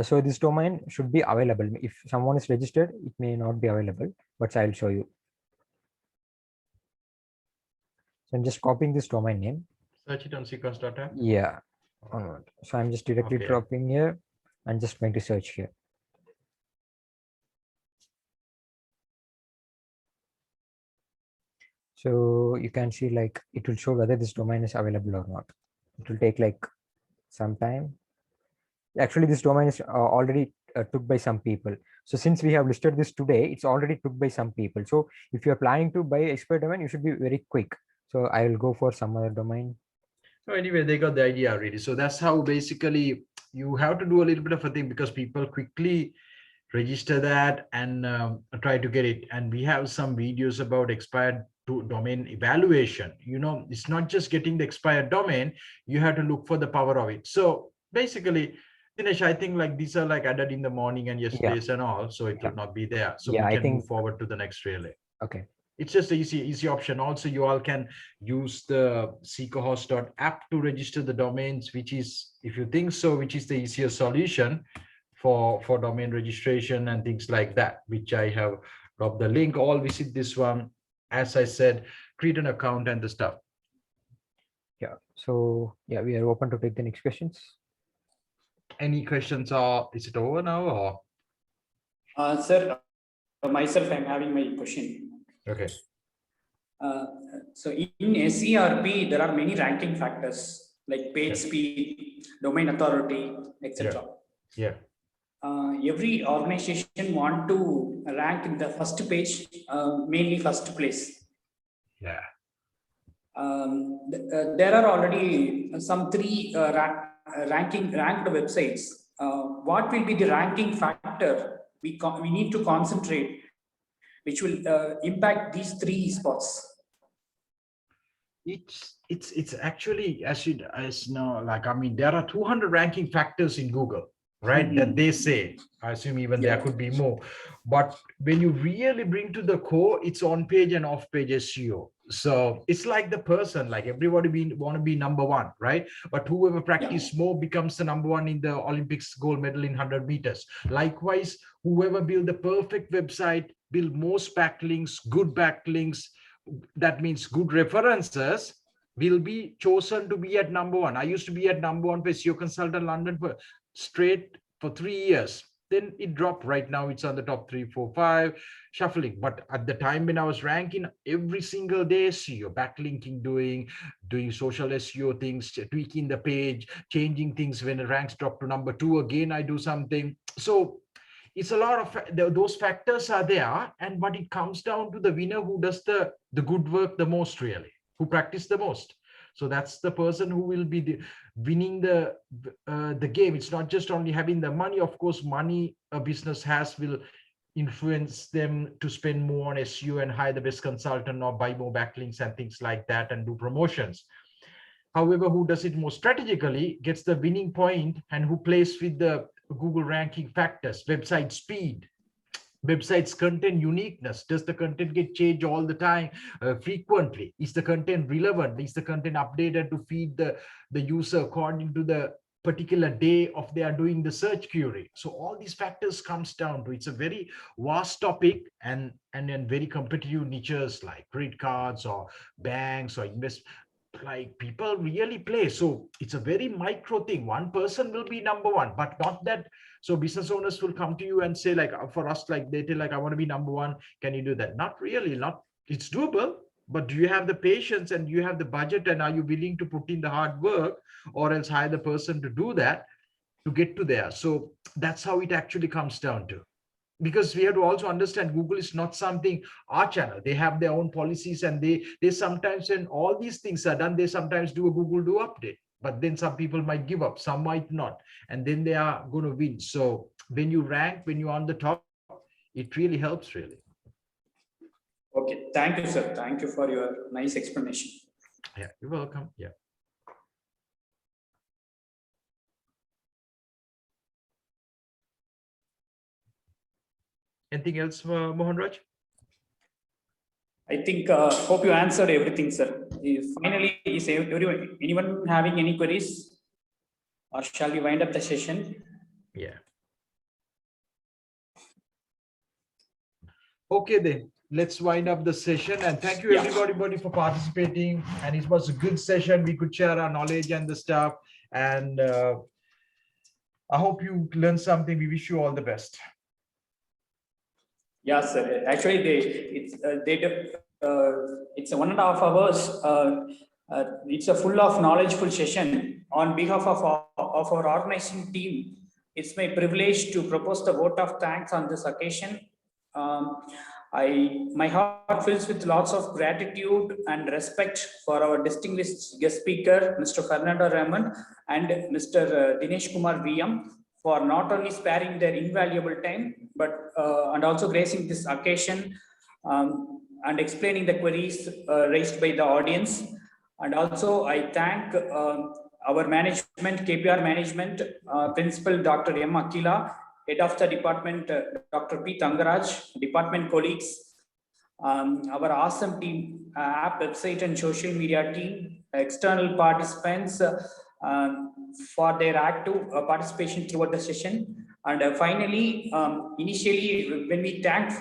So this domain should be available. If someone is registered, it may not be available, but I'll show you. So I'm just copying this domain name. Search it on sequence.app. Yeah. So I'm just directly dropping here and just going to search here. So you can see like it will show whether this domain is available or not. It will take like some time. Actually, this domain is already took by some people. So since we have listed this today, it's already took by some people. So if you're planning to buy expired domain, you should be very quick. So I will go for some other domain. So anyway, they got the idea already. So that's how basically you have to do a little bit of a thing, because people quickly register that and try to get it. And we have some videos about expired domain evaluation. It's not just getting the expired domain, you have to look for the power of it. So basically, Dinesh, I think like these are like added in the morning and yesterday's and all, so it will not be there. So we can move forward to the next relay. Okay. It's just an easy option. Also, you all can use the seekerhost.app to register the domains, which is, if you think so, which is the easiest solution for domain registration and things like that, which I have dropped the link. All visit this one. As I said, create an account and the stuff. Yeah. So yeah, we are open to take the next questions. Any questions, or is it over now? Or Sir, myself, I'm having my question. okay. So in SERP, there are many ranking factors like page speed, domain authority, etc. Yeah. Every organization want to rank in the first page, mainly first place. Yeah. There are already some 3 ranked websites. What will be the ranking factor we need to concentrate, which will impact these 3 spots? It's actually, as know, like, I mean, there are 200 ranking factors in Google, right? That they say. I assume even there could be more. But when you really bring to the core, it's on page and off page SEO. So it's like the person, like everybody want to be number 1, right? But whoever practice more becomes the number 1 in the Olympics gold medal in 100 meters. Likewise, whoever build the perfect website, build most backlinks, good backlinks, that means good references, will be chosen to be at number 1. I used to be at number 1 for SEO Consultant London for 3 years. Then it dropped. Right now it's on the top 3, 4, 5, shuffling. But at the time when I was ranking, every single day SEO, backlinking, doing social SEO things, tweaking the page, changing things. When the ranks drop to number 2, again I do something. So it's a lot of those factors are there, but it comes down to the winner who does the good work the most, really, who practice the most. So that's the person who will be winning the game. It's not just only having the money. Of course, money a business has will influence them to spend more on SEO and hire the best consultant or buy more backlinks and things like that and do promotions. However, who does it more strategically gets the winning point, and who plays with the Google ranking factors, website speed, website's content uniqueness. Does the content get changed all the time, frequently? Is the content relevant? Is the content updated to feed the user according to the particular day of they are doing the search query? So all these factors comes down to, it's a very vast topic, and very competitive niches like credit cards or banks or like people really play. So it's a very micro thing. One person will be number 1, but not that. So business owners will come to you and say, like, for us, like they tell, like, I want to be number 1. Can you do that? Not really. It's doable, but do you have the patience and do you have the budget, and are you willing to put in the hard work, or else hire the person to do that to get to there? So that's how it actually comes down to. Because we have to also understand Google is not something our channel. They have their own policies, and they sometimes, when all these things are done, they sometimes do a Google do update. But then some people might give up, some might not, and then they are going to win. So when you rank, when you're on the top, it really helps, really. Okay, thank you, sir. Thank you for your nice explanation. Yeah, you're welcome. Yeah. Anything else, Mohan Raj? I think, hope you answered everything, sir. Finally, is anyone having any queries, or shall we wind up the session? Yeah. Okay, then let's wind up the session, and thank you everybody for participating. And it was a good session. We could share our knowledge and the stuff, and I hope you learned something. We wish you all the best. Yes, sir. Actually, it's 1.5 hours. It's a full of knowledgeful session. On behalf of our organizing team, it's my privilege to propose the vote of thanks on this occasion. My heart fills with lots of gratitude and respect for our distinguished guest speaker, Mr. Fernando Raymond and Mr. Dinesh Kumar VM, for not only sparing their invaluable time, but and also gracing this occasion and explaining the queries raised by the audience. And also I thank our management, KPR management, Principal Dr. M. Akila, Head of the Department, Dr. P. Tangaraj, department colleagues, our awesome team, app, website and social media team, external participants for their active participation throughout the session. And finally, initially, when we asked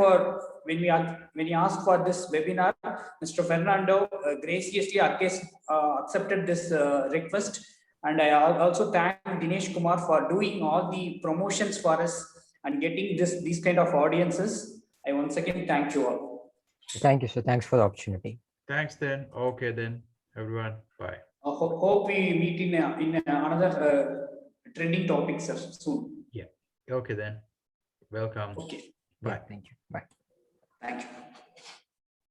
for this webinar, Mr. Fernando graciously accepted this request. And I also thank Dinesh Kumar for doing all the promotions for us and getting these kind of audiences. I once again thank you all. Thank you, sir. Thanks for the opportunity. Thanks then. Okay then, everyone. Bye. Hope we meet in another trending topic, sir, soon. Yeah. Okay then. Welcome. Okay. Bye. Yeah, thank you. Bye. Thank you.